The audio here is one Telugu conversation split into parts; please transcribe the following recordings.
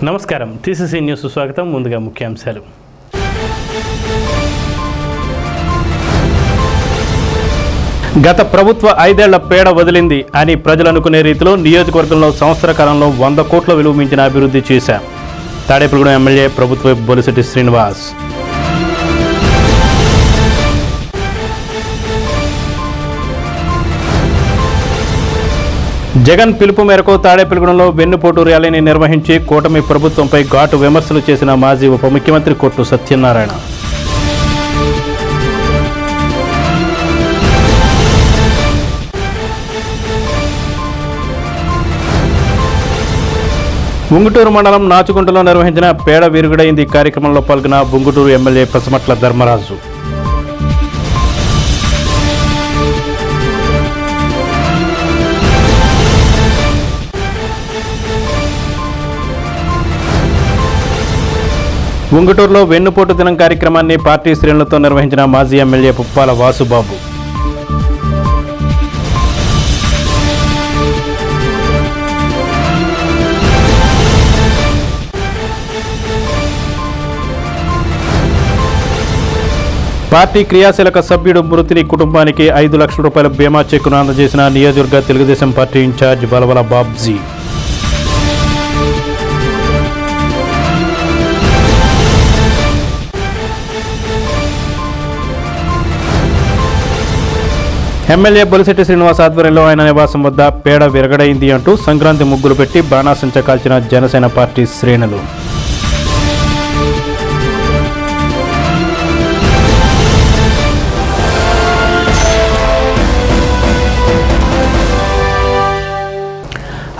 నమస్కారం, టీసీసీ న్యూస్ స్వాగతం. ముందుగా ముఖ్యాంశాలు. గత ప్రభుత్వ 5 ఏళ్ల పేడ వదిలింది అని ప్రజలు అనుకునే రీతిలో నియోజకవర్గంలో సంవత్సర కాలంలో 100 కోట్ల విలువ మించిన అభివృద్ధి చేశాం. తాడేపల్లిగూడెం ఎమ్మెల్యే ప్రభుత్వ బొలిశెట్టి శ్రీనివాస్. జగన్ పిలుపు మేరకు తాడేపల్లిగూడెంలో వెన్నుపోటు ర్యాలీని నిర్వహించి కూటమి ప్రభుత్వంపై ఘాటు విమర్శలు చేసిన మాజీ ఉప ముఖ్యమంత్రి కొట్టు సత్యనారాయణ. ఉంగుటూరు మండలం నాచుకుంటలో నిర్వహించిన పేడ విరుగుడైంది కార్యక్రమంలో పాల్గొన్న ఉంగుటూరు ఎమ్మెల్యే పసమట్ల ధర్మరాజు. ఉంగుటూరులో వెన్నుపోటు దినం కార్యక్రమాన్ని పార్టీ శ్రేణులతో నిర్వహించిన మాజీ ఎమ్మెల్యే పుప్పాల వాసుబాబు. పార్టీ క్రియాశీలక సభ్యుడు మృతిని కుటుంబానికి 5 లక్షల రూపాయల బీమా చెక్కును అందజేసిన నియోజకవర్గ Telugu Desam party incharge Balavala Babji. MLA Bolisetti Srinivas ఆధ్వర్యంలో ఆయన నివాసం వద్ద పేడ విరగడైంది అంటూ సంక్రాంతి ముగ్గులు పెట్టి బాణాసంచ కాల్చిన జనసేన పార్టీ శ్రేణులు.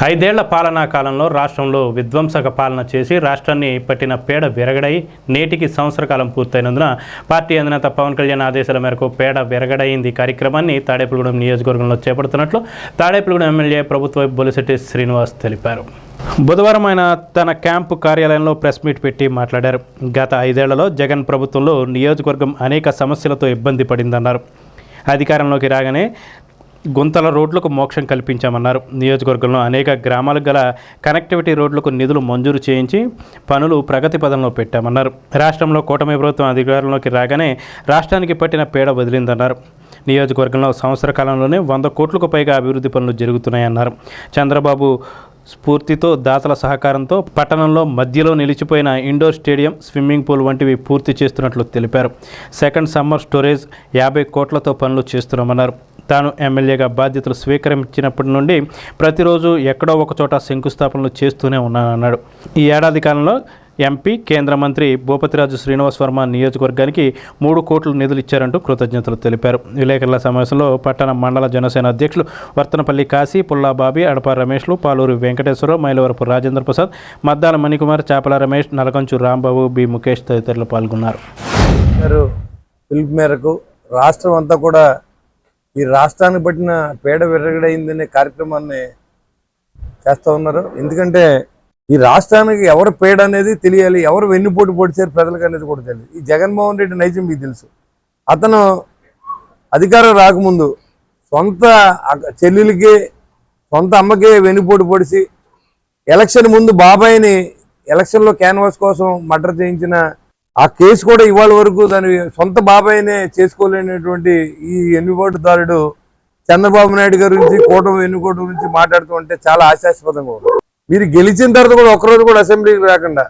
ఐదేళ్ల పాలనా కాలంలో రాష్ట్రంలో విధ్వంసక పాలన చేసి రాష్ట్రాన్ని పట్టిన పేడ విరగడై నేటికి సంవత్సర కాలం పూర్తయినందున పార్టీ అధినేత పవన్ కళ్యాణ్ ఆదేశాల మేరకు పేడ విరగడైంది కార్యక్రమాన్ని తాడేపల్లిగూడెం నియోజకవర్గంలో చేపడుతున్నట్లు తాడేపల్లిగూడెం ఎమ్మెల్యే ప్రభుత్వ బొలిశెట్టి శ్రీనివాస్ తెలిపారు. బుధవారం ఆయన తన క్యాంపు కార్యాలయంలో ప్రెస్ మీట్ పెట్టి మాట్లాడారు. గత 5 ఏళ్లలో జగన్ ప్రభుత్వంలో నియోజకవర్గం అనేక సమస్యలతో ఇబ్బంది పడిందన్నారు. అధికారంలోకి రాగానే గుంతల రోడ్లకు మోక్షం కల్పించామన్నారు. నియోజకవర్గంలో అనేక గ్రామాలకు గల కనెక్టివిటీ రోడ్లకు నిధులు మంజూరు చేయించి పనులు ప్రగతి పదంలో పెట్టామన్నారు. రాష్ట్రంలో కూటమి ప్రభుత్వం అధికారంలోకి రాగానే రాష్ట్రానికి పట్టిన పేడ వదిలిందన్నారు. నియోజకవర్గంలో సంవత్సర కాలంలోనే 100 కోట్లకు పైగా అభివృద్ధి పనులు జరుగుతున్నాయన్నారు. చంద్రబాబు స్ఫూర్తితో దాతల సహకారంతో పట్టణంలో మధ్యలో నిలిచిపోయిన ఇండోర్ స్టేడియం, స్విమ్మింగ్ పూల్ వంటివి పూర్తి చేస్తున్నట్లు తెలిపారు. సెకండ్ సమ్మర్ స్టోరేజ్ 50 కోట్లతో పనులు చేస్తున్నామన్నారు. తాను ఎమ్మెల్యేగా బాధ్యతలు స్వీకరించినప్పటి నుండి ప్రతిరోజు ఎక్కడో ఒక చోట శంకుస్థాపనలు చేస్తూనే ఉన్నానన్నాడు. ఈ ఏడాది కాలంలో ఎంపీ, కేంద్ర మంత్రి భూపతిరాజు శ్రీనివాస్ వర్మ నియోజకవర్గానికి 3 కోట్లు నిధులు ఇచ్చారంటూ కృతజ్ఞతలు తెలిపారు. విలేకరుల సమావేశంలో పట్టణ మండల జనసేన అధ్యక్షులు వర్తనపల్లి కాశీ, పుల్లా బాబీ, అడప రమేష్లు, పాలూరు వెంకటేశ్వరరావు, మైలవరపు రాజేంద్ర ప్రసాద్, మద్దాల మణికుమార్, చాపల రమేష్, నలకంచు రాంబాబు, బి ముఖేష్ తదితరులు పాల్గొన్నారు. పిలుపు మేరకు రాష్ట్రం అంతా కూడా ఈ రాష్ట్రానికి పట్టిన పేడ విరగడైందనే కార్యక్రమాన్ని చేస్తూ ఉన్నారు. ఎందుకంటే ఈ రాష్ట్రానికి ఎవరు పేడ అనేది తెలియాలి, ఎవరు వెన్నుపోటు పొడిచారు ప్రజలకు అనేది కూడా తెలియదు. ఈ జగన్మోహన్ రెడ్డి నైజం మీకు తెలుసు. అతను అధికారం రాకముందు సొంత చెల్లెలకి, సొంత అమ్మకి వెన్నుపోటు పొడిచి ఎలక్షన్ ముందు బాబాయిని ఎలక్షన్లో క్యాన్వాస్ కోసం మర్డర్ చేయించిన ఆ కేసు కూడా ఇవాళ వరకు దాని సొంత బాబాయినే చేసుకోలేనటువంటి ఈ ఎన్నుకోటుదారుడు చంద్రబాబు నాయుడు గారి గురించి, కూటమి ఎన్నుకోటు గురించి మాట్లాడుతూ ఉంటే చాలా ఆశాస్పదంగా ఉంది. మీరు గెలిచిన తర్వాత కూడా ఒక్కరోజు కూడా అసెంబ్లీకి రాకుండా,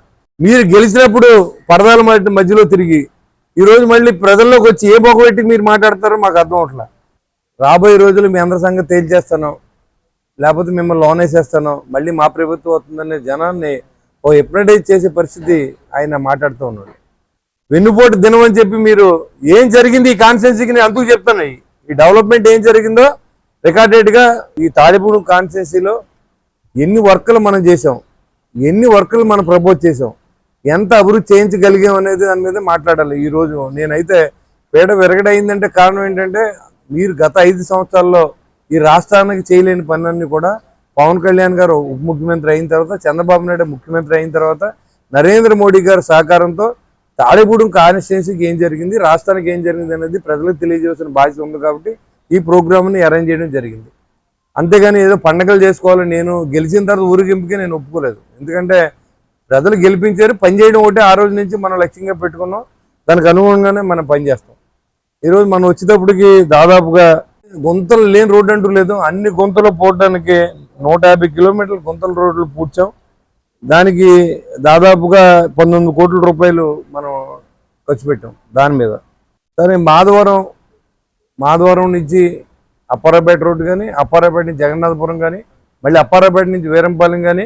మీరు గెలిచినప్పుడు పరదాల మధ్యలో తిరిగి ఈరోజు మళ్ళీ ప్రజల్లోకి వచ్చి ఏ బొగ్గబెట్టి మీరు మాట్లాడతారో మాకు అర్థం అవట్లా. రాబోయే రోజులు మీ అందరి సంగతి తేల్చేస్తాను, లేకపోతే మిమ్మల్ని లోన్ వేసేస్తాను, మళ్ళీ మా ప్రభుత్వం అవుతుందనే జనాన్ని ఓ ఎప్నటైజ్ చేసే పరిస్థితి ఆయన మాట్లాడుతూ ఉన్నాడు. వెన్నుపోటు దినం అని చెప్పి మీరు ఏం జరిగింది ఈ కాన్స్టిట్యున్సీకి నేను అందుకు చెప్తాను. ఈ డెవలప్మెంట్ ఏం జరిగిందో రికార్డెడ్గా ఈ తాడేపల్లిగూడెం కాన్స్టిట్యున్సీలో ఎన్ని వర్కులు మనం చేసాం, ఎన్ని వర్కులు మనం ప్రపోజ్ చేసాం, ఎంత అభివృద్ధి చేయించగలిగాం అనేది దాని మీద మాట్లాడాలి. ఈరోజు నేనైతే పేడ విరగడైందంటే కారణం ఏంటంటే మీరు గత 5 సంవత్సరాల్లో ఈ రాష్ట్రానికి చేయలేని పనులన్నీ కూడా పవన్ కళ్యాణ్ గారు ఉప ముఖ్యమంత్రి అయిన తర్వాత, చంద్రబాబు నాయుడు ముఖ్యమంత్రి అయిన తర్వాత, నరేంద్ర మోడీ గారి సహకారంతో తాడేపల్లిగూడెం కాన్స్టిట్యున్సీకి ఏం జరిగింది, రాష్ట్రానికి ఏం జరిగింది అనేది ప్రజలకు తెలియజేసిన బాధ్యత ఉంది. కాబట్టి ఈ ప్రోగ్రామ్ని అరేంజ్ చేయడం జరిగింది. అంతేగాని ఏదో పండగలు చేసుకోవాలని నేను గెలిచిన తర్వాత ఊరిగింపుకి నేను ఒప్పుకోలేదు. ఎందుకంటే ప్రజలు గెలిపించారు, పనిచేయడం ఒకటి ఆ రోజు నుంచి మనం లక్ష్యంగా పెట్టుకున్నాం. దానికి అనుగుణంగానే మనం పనిచేస్తాం. ఈరోజు మనం వచ్చేటప్పటికి దాదాపుగా గుంతలు లేని రోడ్డు అంటూ లేదు. అన్ని గుంతలు పోవడానికి 150 కిలోమీటర్ల గుంతల రోడ్లు పూడ్చాం. దానికి దాదాపుగా 19 కోట్ల రూపాయలు మనం ఖర్చు పెట్టాం దాని మీద. సరే, మాధవరం నుంచి అప్పారాపేట రోడ్డు కానీ, అప్పారాపేట నుంచి జగన్నాథపురం కానీ, మళ్ళీ అప్పారాపేట నుంచి వీరంపాలెం కానీ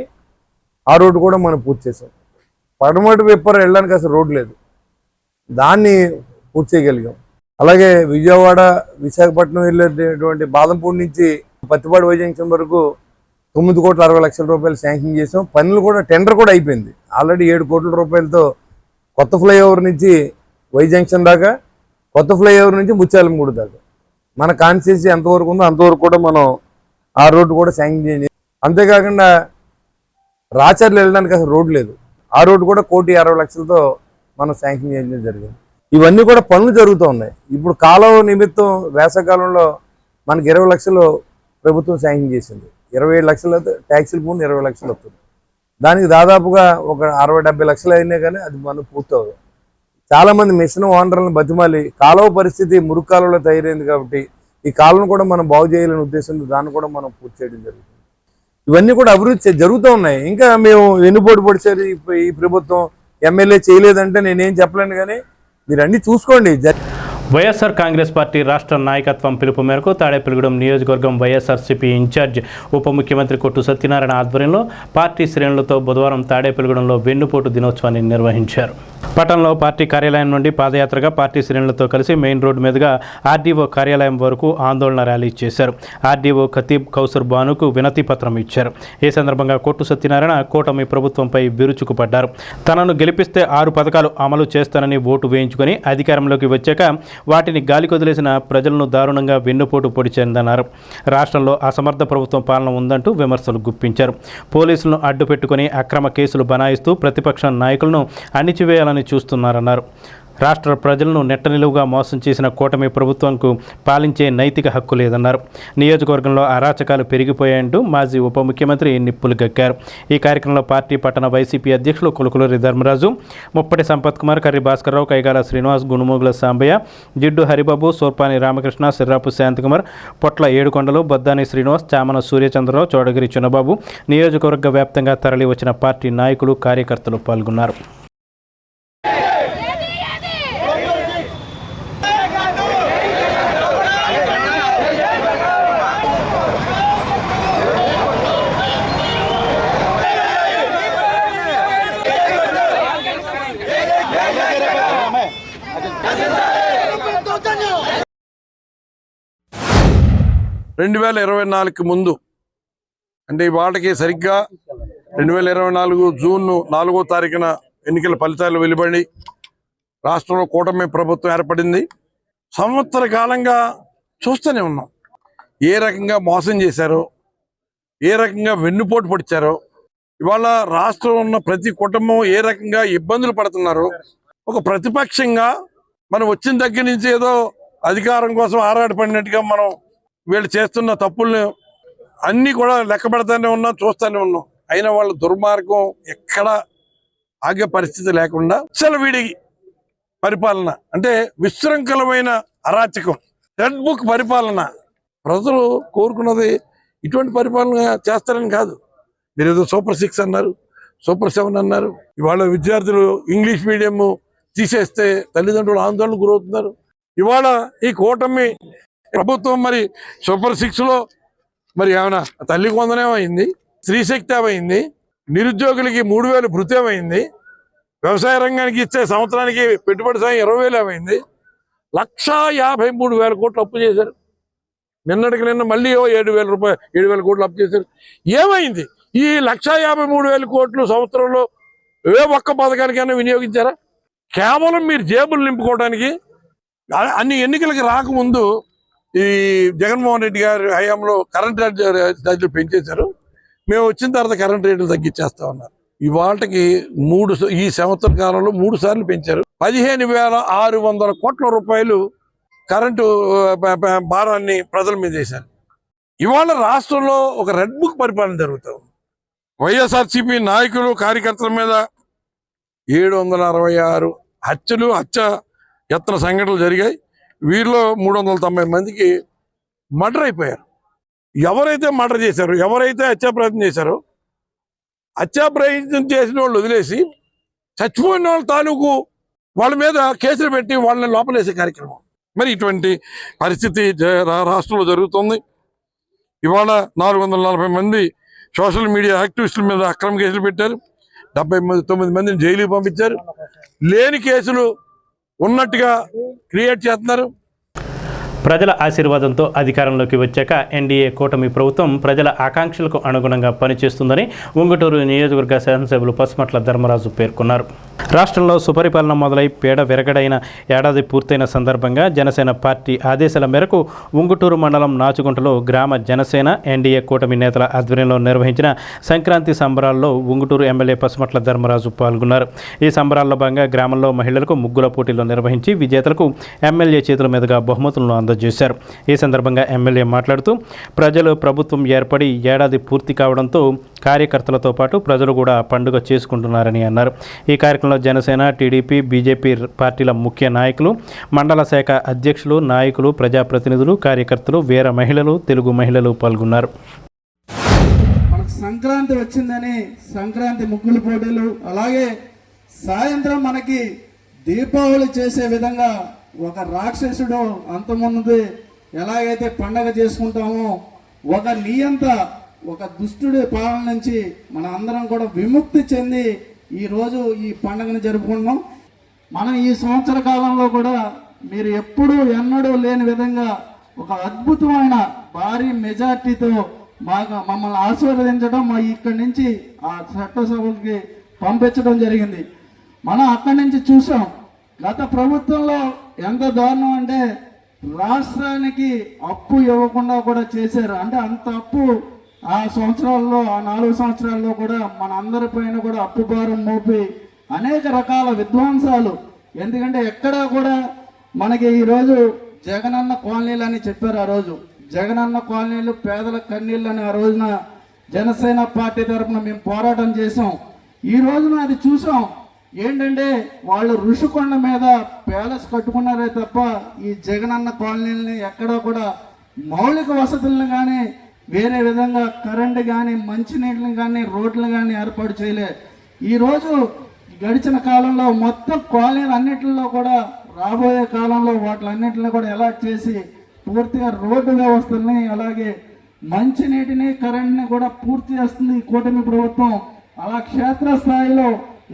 ఆ రోడ్డు కూడా మనం పూర్తి చేసాం. పడమటి విప్పర వెళ్ళడానికి అసలు రోడ్డు లేదు, దాన్ని పూర్తి చేయగలిగాం. అలాగే విజయవాడ విశాఖపట్నం వెళ్ళేటువంటి బాదంపూడి నుంచి పత్తిపాడు వై జంక్షన్ వరకు 9,60,00,000 రూపాయలు శాంక్షన్ చేసాం. పనులు కూడా టెండర్ కూడా అయిపోయింది. ఆల్రెడీ 7 కోట్ల రూపాయలతో కొత్త ఫ్లైఓవర్ నుంచి వై జంక్షన్ దాకా, కొత్త ఫ్లైఓవర్ నుంచి ముత్యాలమూడి దాకా మన కాన్స్టిట్యూన్సీ ఎంతవరకు ఉందో అంతవరకు కూడా మనం ఆ రోడ్డు కూడా శాంక్షన్ చేయండి. అంతేకాకుండా రాచర్లు వెళ్ళడానికి అసలు రోడ్డు లేదు, ఆ రోడ్డు కూడా 1,60,00,000తో మనం శాంక్షన్ చేయడం జరిగింది. ఇవన్నీ కూడా పనులు జరుగుతూ ఉన్నాయి. ఇప్పుడు కాలువ నిమిత్తం వేసవకాలంలో మనకి 20 లక్షలు ప్రభుత్వం శాంక్షన్ చేసింది. 27 లక్షలు ట్యాక్సీలు పోను 20 లక్షలు వస్తుంది. దానికి దాదాపుగా ఒక 60-70 లక్షలు అయినా కానీ అది మనం పూర్తవుతుంది. చాలామంది మిషన్ ఓనర్లను బతిమాలి కాలువ పరిస్థితి మురుగు కాలువలో తయారైంది కాబట్టి ఈ కాలువను కూడా మనం బాగు చేయాలనే ఉద్దేశంతో దాన్ని కూడా మనం పూర్తి చేయడం జరుగుతుంది. ఇవన్నీ కూడా అభివృద్ధి జరుగుతూ ఉన్నాయి. ఇంకా మేము వెన్నుపోటు పొడిచారు ఈ ప్రభుత్వం, ఎమ్మెల్యే చేయలేదంటే నేనేం చెప్పలేను, కానీ మీరు అన్నీ చూసుకోండి. వైఎస్ఆర్ కాంగ్రెస్ పార్టీ రాష్ట్ర నాయకత్వం పిలుపు మేరకు తాడేపల్లిగూడెం నియోజకవర్గం వైఎస్ఆర్సీపీ ఇన్ఛార్జ్ ఉప ముఖ్యమంత్రి కొట్టు సత్యనారాయణ ఆధ్వర్యంలో పార్టీ శ్రేణులతో బుధవారం తాడేపల్లిగూడెంలో వెన్నుపోటు దినోత్సవాన్ని నిర్వహించారు. పట్టణంలో పార్టీ కార్యాలయం నుండి పాదయాత్రగా పార్టీ శ్రేణులతో కలిసి మెయిన్ రోడ్డు మీదుగా ఆర్డీఓ కార్యాలయం వరకు ఆందోళన ర్యాలీ చేశారు. ఆర్డీఓ ఖతీబ్ కౌసర్ బానుకు వినతి పత్రం ఇచ్చారు. ఈ సందర్భంగా కొట్టు సత్యనారాయణ కూటమి ప్రభుత్వంపై విరుచుకుపడ్డారు. తనను గెలిపిస్తే 6 పథకాలు అమలు చేస్తానని ఓటు వేయించుకొని అధికారంలోకి వచ్చాక వాటిని గాలికొదిలేసిన ప్రజలను దారుణంగా వెన్నుపోటు పొడిచిందన్నారు. రాష్ట్రంలో అసమర్థ ప్రభుత్వం పాలన ఉందంటూ విమర్శలు గుప్పించారు. పోలీసులను అడ్డుపెట్టుకుని అక్రమ కేసులు బనాయిస్తూ ప్రతిపక్ష నాయకులను అణిచివేయాలని చూస్తున్నారన్నారు. రాష్ట్ర ప్రజలను నెట్టనిలువుగా మోసం చేసిన కూటమి ప్రభుత్వంకు పాలించే నైతిక హక్కు లేదన్నారు. నియోజకవర్గంలో అరాచకాలు పెరిగిపోయాయంటూ మాజీ ఉప ముఖ్యమంత్రి నిప్పులు గక్కారు. ఈ కార్యక్రమంలో పార్టీ పట్టణ వైసీపీ అధ్యక్షులు కులకులూరి ధర్మరాజు, ముప్పటి సంపత్ కుమార్, కర్రి భాస్కర్రావు, కైగాల శ్రీనివాస్, గుణమోగుల సాంబయ్య, జిడ్డు హరిబాబు, సోర్పాని రామకృష్ణ, సిర్రాపు శాంతికుమార్, పొట్ల ఏడుకొండలు, బొద్దాని శ్రీనివాస్, చామన సూర్యచంద్రరావు, చోడగిరి చిన్నబాబు, నియోజకవర్గ వ్యాప్తంగా తరలి వచ్చిన పార్టీ నాయకులు, కార్యకర్తలు పాల్గొన్నారు. 2024కి ముందు అంటే వాళ్ళకి సరిగ్గా 2024 జూన్ 4వ తారీఖున ఎన్నికల ఫలితాలు వెలువడి రాష్ట్రంలో కూటమి ప్రభుత్వం ఏర్పడింది. సంవత్సర కాలంగా చూస్తూనే ఉన్నాం ఏ రకంగా మోసం చేశారో, ఏ రకంగా వెన్నుపోటు పొడిచారో, ఇవాళ రాష్ట్రంలో ఉన్న ప్రతి కుటుంబం ఏ రకంగా ఇబ్బందులు పడుతున్నారో. ఒక ప్రతిపక్షంగా మనం వచ్చిన దగ్గర నుంచి ఏదో అధికారం కోసం ఆరాటపడినట్టుగా మనం వీళ్ళు చేస్తున్న తప్పుల్ని అన్నీ కూడా లెక్క పెడతానే ఉన్నాం, చూస్తూనే ఉన్నాం. అయినా వాళ్ళ దుర్మార్గం ఎక్కడ ఆగే పరిస్థితి లేకుండా విచ్చలవిడి పరిపాలన, అంటే విశృంఖలమైన అరాచకం, రెడ్ బుక్ పరిపాలన. ప్రజలు కోరుకున్నది ఇటువంటి పరిపాలన చేస్తారని కాదు. మీరు ఏదో సూపర్ 6 అన్నారు, సూపర్ 7 అన్నారు. ఇవాళ విద్యార్థులు ఇంగ్లీష్ మీడియం తీసేస్తే తల్లిదండ్రులు ఆందోళనకు గురవుతున్నారు. ఇవాళ ఈ కూటమి ప్రభుత్వం మరి సూపర్ 6లో మరి ఏమైనా తల్లికి వందనేమైంది, స్త్రీ శక్తి ఏమైంది, నిరుద్యోగులకి 3,000 భృత్యమైంది, వ్యవసాయ రంగానికి ఇచ్చే సంవత్సరానికి పెట్టుబడి సాయం 20,000 ఏమైంది, 1,53,000 కోట్లు అప్పు చేశారు. నిన్న మళ్ళీ 7,000 కోట్లు అప్పు చేశారు. ఏమైంది? ఈ 1,53,000 కోట్లు సంవత్సరంలో ఒక్క పథకానికైనా వినియోగించారా? కేవలం మీరు జేబులు నింపుకోవడానికి. అన్ని ఎన్నికలకి రాకముందు ఈ జగన్మోహన్ రెడ్డి గారి హయాంలో కరెంట్ ఛార్జీలు పెంచేశారు. మేము వచ్చిన తర్వాత కరెంట్ రేట్లు తగ్గించేస్తా ఉన్నారు. ఇవాళకి ఈ సంవత్సర కాలంలో 3 సార్లు పెంచారు. 15,600 కోట్ల రూపాయలు కరెంటు భారాన్ని ప్రజల మీద వేశారు. ఇవాళ రాష్ట్రంలో ఒక రెడ్ బుక్ పరిపాలన జరుగుతాం. వైఎస్ఆర్సీపీ నాయకులు కార్యకర్తల మీద 766 హత్య సంఘటనలు జరిగాయి. వీరిలో 390 మందికి మర్డర్ అయిపోయారు. ఎవరైతే మర్డర్ చేశారో, ఎవరైతే హత్యా ప్రయత్నం చేశారో, హత్యా ప్రయత్నం చేసిన వాళ్ళు వదిలేసి చచ్చిపోయిన వాళ్ళ తాలూకు వాళ్ళ మీద కేసులు పెట్టి వాళ్ళని లోపలేసే కార్యక్రమం. మరి ఇటువంటి పరిస్థితి రాష్ట్రంలో జరుగుతుంది. ఇవాళ 440 మంది సోషల్ మీడియా యాక్టివిస్టుల మీద అక్రమ కేసులు పెట్టారు. 79 మందిని జైలుకి పంపించారు. లేని కేసులు ఉన్నట్టుగా క్రియేట్ చేస్తున్నారు. ప్రజల ఆశీర్వాదంతో అధికారంలోకి వచ్చాక ఎన్డీఏ కూటమి ప్రభుత్వం ప్రజల ఆకాంక్షలకు అనుగుణంగా పనిచేస్తుందని ఉంగుటూరు నియోజకవర్గ శాసనసభ్యులు పసుమట్ల ధర్మరాజు పేర్కొన్నారు. రాష్ట్రంలో సుపరిపాలన మొదలై పేడ విరగడైన ఏడాది పూర్తయిన సందర్భంగా జనసేన పార్టీ ఆదేశాల మేరకు ఉంగుటూరు మండలం నాచుగుంటలో గ్రామ జనసేన ఎన్డీఏ కూటమి నేతల ఆధ్వర్యంలో నిర్వహించిన సంక్రాంతి సంబరాల్లో ఉంగుటూరు ఎమ్మెల్యే పసుమట్ల ధర్మరాజు పాల్గొన్నారు. ఈ సంబరాల్లో భాగంగా గ్రామంలో మహిళలకు ముగ్గుల పోటీలు నిర్వహించి విజేతలకు ఎమ్మెల్యే చేతుల మీదుగా బహుమతులను అందజేశారు. ఈ సందర్భంగా ఎమ్మెల్యే మాట్లాడుతూ ప్రజలు ప్రభుత్వం ఏర్పడి ఏడాది పూర్తి కావడంతో కార్యకర్తలతో పాటు ప్రజలు కూడా పండుగ చేసుకుంటున్నారని అన్నారు. ఈ కార్యక్రమంలో జనసేన, టీడీపీ, బీజేపీ పార్టీల ముఖ్య నాయకులు, మండల శాఖ అధ్యక్షులు, నాయకులు, ప్రజాప్రతినిధులు, కార్యకర్తలు, వీర మహిళలు, తెలుగు మహిళలు పాల్గొన్నారు. మనకు సంక్రాంతి వచ్చిందని సంక్రాంతి ముగ్గుల పోటీలు, అలాగే సాయంత్రం మనకి దీపావళి చేసే విధంగా ఒక రాక్షసుడు అంతమున్నది ఎలాగైతే పండగ చేసుకుంటామో ఒక నియంత ఒక దుష్టుడి పాలన నుంచి మన అందరం కూడా విముక్తి చెంది ఈరోజు ఈ పండుగను జరుపుకుంటున్నాం. మనం ఈ సంవత్సర కాలంలో కూడా మీరు ఎప్పుడూ ఎన్నడూ లేని విధంగా ఒక అద్భుతమైన భారీ మెజార్టీతో బాగా మమ్మల్ని ఆశీర్వదించడం, మా ఇక్కడి నుంచి ఆ చట్టసభకి పంపించడం జరిగింది. మనం అక్కడి నుంచి చూసాం. గత ప్రభుత్వంలో ఎంత దారుణం అంటే రాష్ట్రానికి అప్పు ఇవ్వకుండా కూడా చేశారు. అంటే అంత అప్పు ఆ సంవత్సరాల్లో, ఆ 4 సంవత్సరాల్లో కూడా మన అందరిపైన కూడా అప్పు భారం మోపి అనేక రకాల విధ్వంసాలు. ఎందుకంటే ఎక్కడా కూడా మనకి ఈరోజు జగనన్న కాలనీలు అని చెప్పారు. ఆ రోజు జగనన్న కాలనీలు పేదల కన్నీళ్ళు అని ఆ రోజున జనసేన పార్టీ తరఫున మేము పోరాటం చేసాం. ఈ రోజున అది చూసాం. ఏంటంటే వాళ్ళు ఋషికొండ మీద ప్యాలెస్ కట్టుకున్నారే తప్ప ఈ జగనన్న కాలనీలని ఎక్కడా కూడా మౌలిక వసతులను కానీ వేరే విధంగా కరెంటు కానీ మంచినీళ్ళని కానీ రోడ్లు కానీ ఏర్పాటు చేయలే. ఈరోజు గడిచిన కాలంలో మొత్తం కాలనీలు అన్నింటిలో కూడా రాబోయే కాలంలో వాటిలన్నింటిని కూడా ఎలా చేసి పూర్తిగా రోడ్డు వ్యవస్థల్ని అలాగే మంచినీటిని కరెంట్ని కూడా పూర్తి చేస్తుంది ఈ కూటమి ప్రభుత్వం. అలా క్షేత్రస్థాయిలో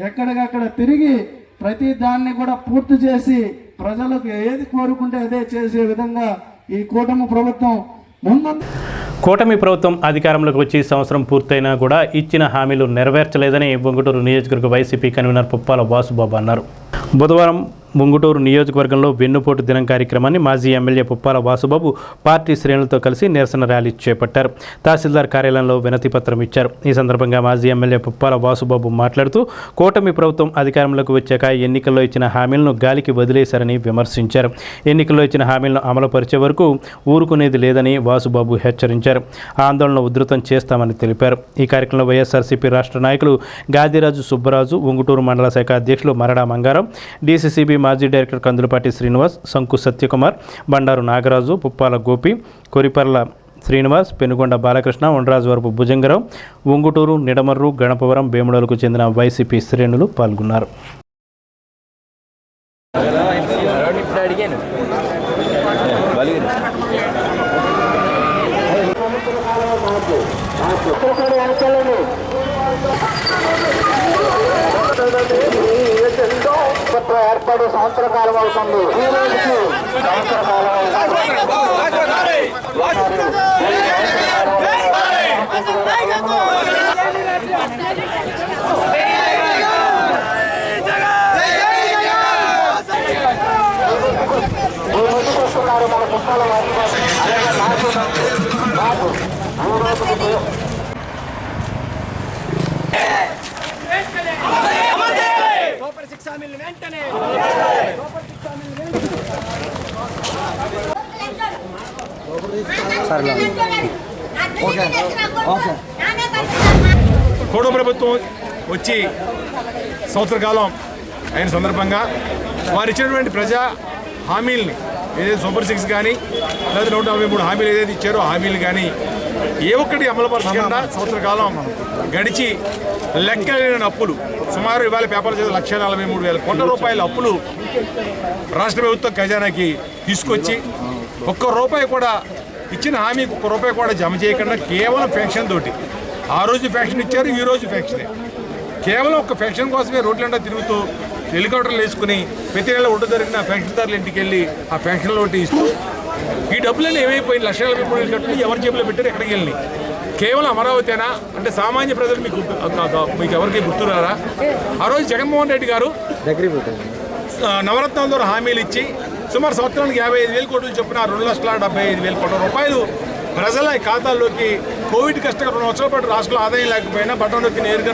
ఎక్కడికక్కడ తిరిగి ప్రతి దాన్ని కూడా పూర్తి చేసి ప్రజలకు ఏది కోరుకుంటే అదే చేసే విధంగా ఈ కూటమి ప్రభుత్వం ముందు. కూటమి ప్రభుత్వం అధికారంలోకి వచ్చి సంవత్సరం పూర్తయినా కూడా ఇచ్చిన హామీలు నెరవేర్చలేదని ఉంగుటూరు నియోజకవర్గ వైసీపీ కన్వీనర్ పుప్పాల వాసుబాబు అన్నారు. బుధవారం ఉంగుటూరు నియోజకవర్గంలో వెన్నుపోటు దినం కార్యక్రమాన్ని మాజీ ఎమ్మెల్యే పుప్పాల వాసుబాబు పార్టీ శ్రేణులతో కలిసి నిరసన ర్యాలీ చేపట్టారు. తహసీల్దార్ కార్యాలయంలో వినతి పత్రం ఇచ్చారు. ఈ సందర్భంగా మాజీ ఎమ్మెల్యే పుప్పాల వాసుబాబు మాట్లాడుతూ కూటమి ప్రభుత్వం అధికారంలోకి వచ్చాక ఎన్నికల్లో ఇచ్చిన హామీలను గాలికి వదిలేశారని విమర్శించారు. ఎన్నికల్లో ఇచ్చిన హామీలను అమలుపరిచే వరకు ఊరుకునేది లేదని వాసుబాబు హెచ్చరించారు. ఆందోళన ఉధృతం చేస్తామని తెలిపారు. ఈ కార్యక్రమంలో వైఎస్ఆర్సీపీ రాష్ట్ర నాయకులు గాదిరాజు సుబ్బరాజు, ఉంగుటూరు మండల శాఖ అధ్యక్షులు మరడా మంగారం, డీసీసీబీ మాజీ డైరెక్టర్ కందులపాటి శ్రీనివాస్, శంకు సత్యకుమార్, బండారు నాగరాజు, పుప్పాల గోపి, కొరిపర్ల శ్రీనివాస్, పెనుగొండ బాలకృష్ణ, ఉండ్రాజవరపు భుజంగరావు, ఉంగుటూరు, నిడమర్రు, గణపవరం, వేముడలకు చెందిన వైసీపీ శ్రేణులు పాల్గొన్నారు. ఏర్పాటు సంవత్సర కాలం అవుతుంది. ఈ రోజుకి సంవత్సర కాలం ముందుకొస్తున్నారు మన పుస్తకాల కూటమి ప్రభుత్వం వచ్చి సంవత్సర కాలం అయిన సందర్భంగా వారు ఇచ్చినటువంటి ప్రజా హామీల్ని ఏదైతే సూపర్ 6 కానీ లేదా 143 హామీలు ఏదైతే ఇచ్చారో హామీలు కానీ ఏ ఒక్కటి అమలుపరచకుండా సంవత్సర కాలం గడిచి లెక్కలేని అప్పులు సుమారు ఇవాళ పేపర్లు చేసే 1,43,000 కోట్ల రూపాయల అప్పులు రాష్ట్ర ప్రభుత్వం ఖజానాకి తీసుకొచ్చి ఒక్క రూపాయి కూడా ఇచ్చిన హామీకి ఒక్క రూపాయి కూడా జమ చేయకుండా కేవలం ఫ్యాక్షన్ తోటి ఆ రోజు ఫ్యాక్షన్ ఇచ్చారు, ఈ రోజు ఫ్యాక్షనే. కేవలం ఒక ఫ్యాక్షన్ కోసమే రోడ్లంతా తిరుగుతూ హెలికాప్టర్లు వేసుకుని ప్రతి నెల ఒడ్డు జరిగిన ఫ్యాక్షన్దారుల ఇంటికి వెళ్ళి ఆ ఫ్యాక్షన్లో ఒకటి ఇస్తూ ఈ డబ్బులన్నీ ఏమైపోయింది 1,43,000 కట్టుకుని ఎవరి జేబులో పెట్టారు, ఎక్కడికి వెళ్ళి కేవలం అమరావతినా అంటే సామాన్య ప్రజలు మీకు ఎవరికి గుర్తురారా? ఆ రోజు జగన్మోహన్ రెడ్డి గారు నవరత్నాల ద్వారా హామీలు ఇచ్చి సుమారు సంవత్సరానికి 55,000 కోట్లు చొప్పున 2,75,000 కోట్ల రూపాయలు ప్రజల ఖాతాల్లోకి కోవిడ్ కష్టంగా 2 సంవత్సరాల పాటు రాష్ట్రంలో ఆదాయం లేకపోయినా బటన్ నొక్కి నేరుగా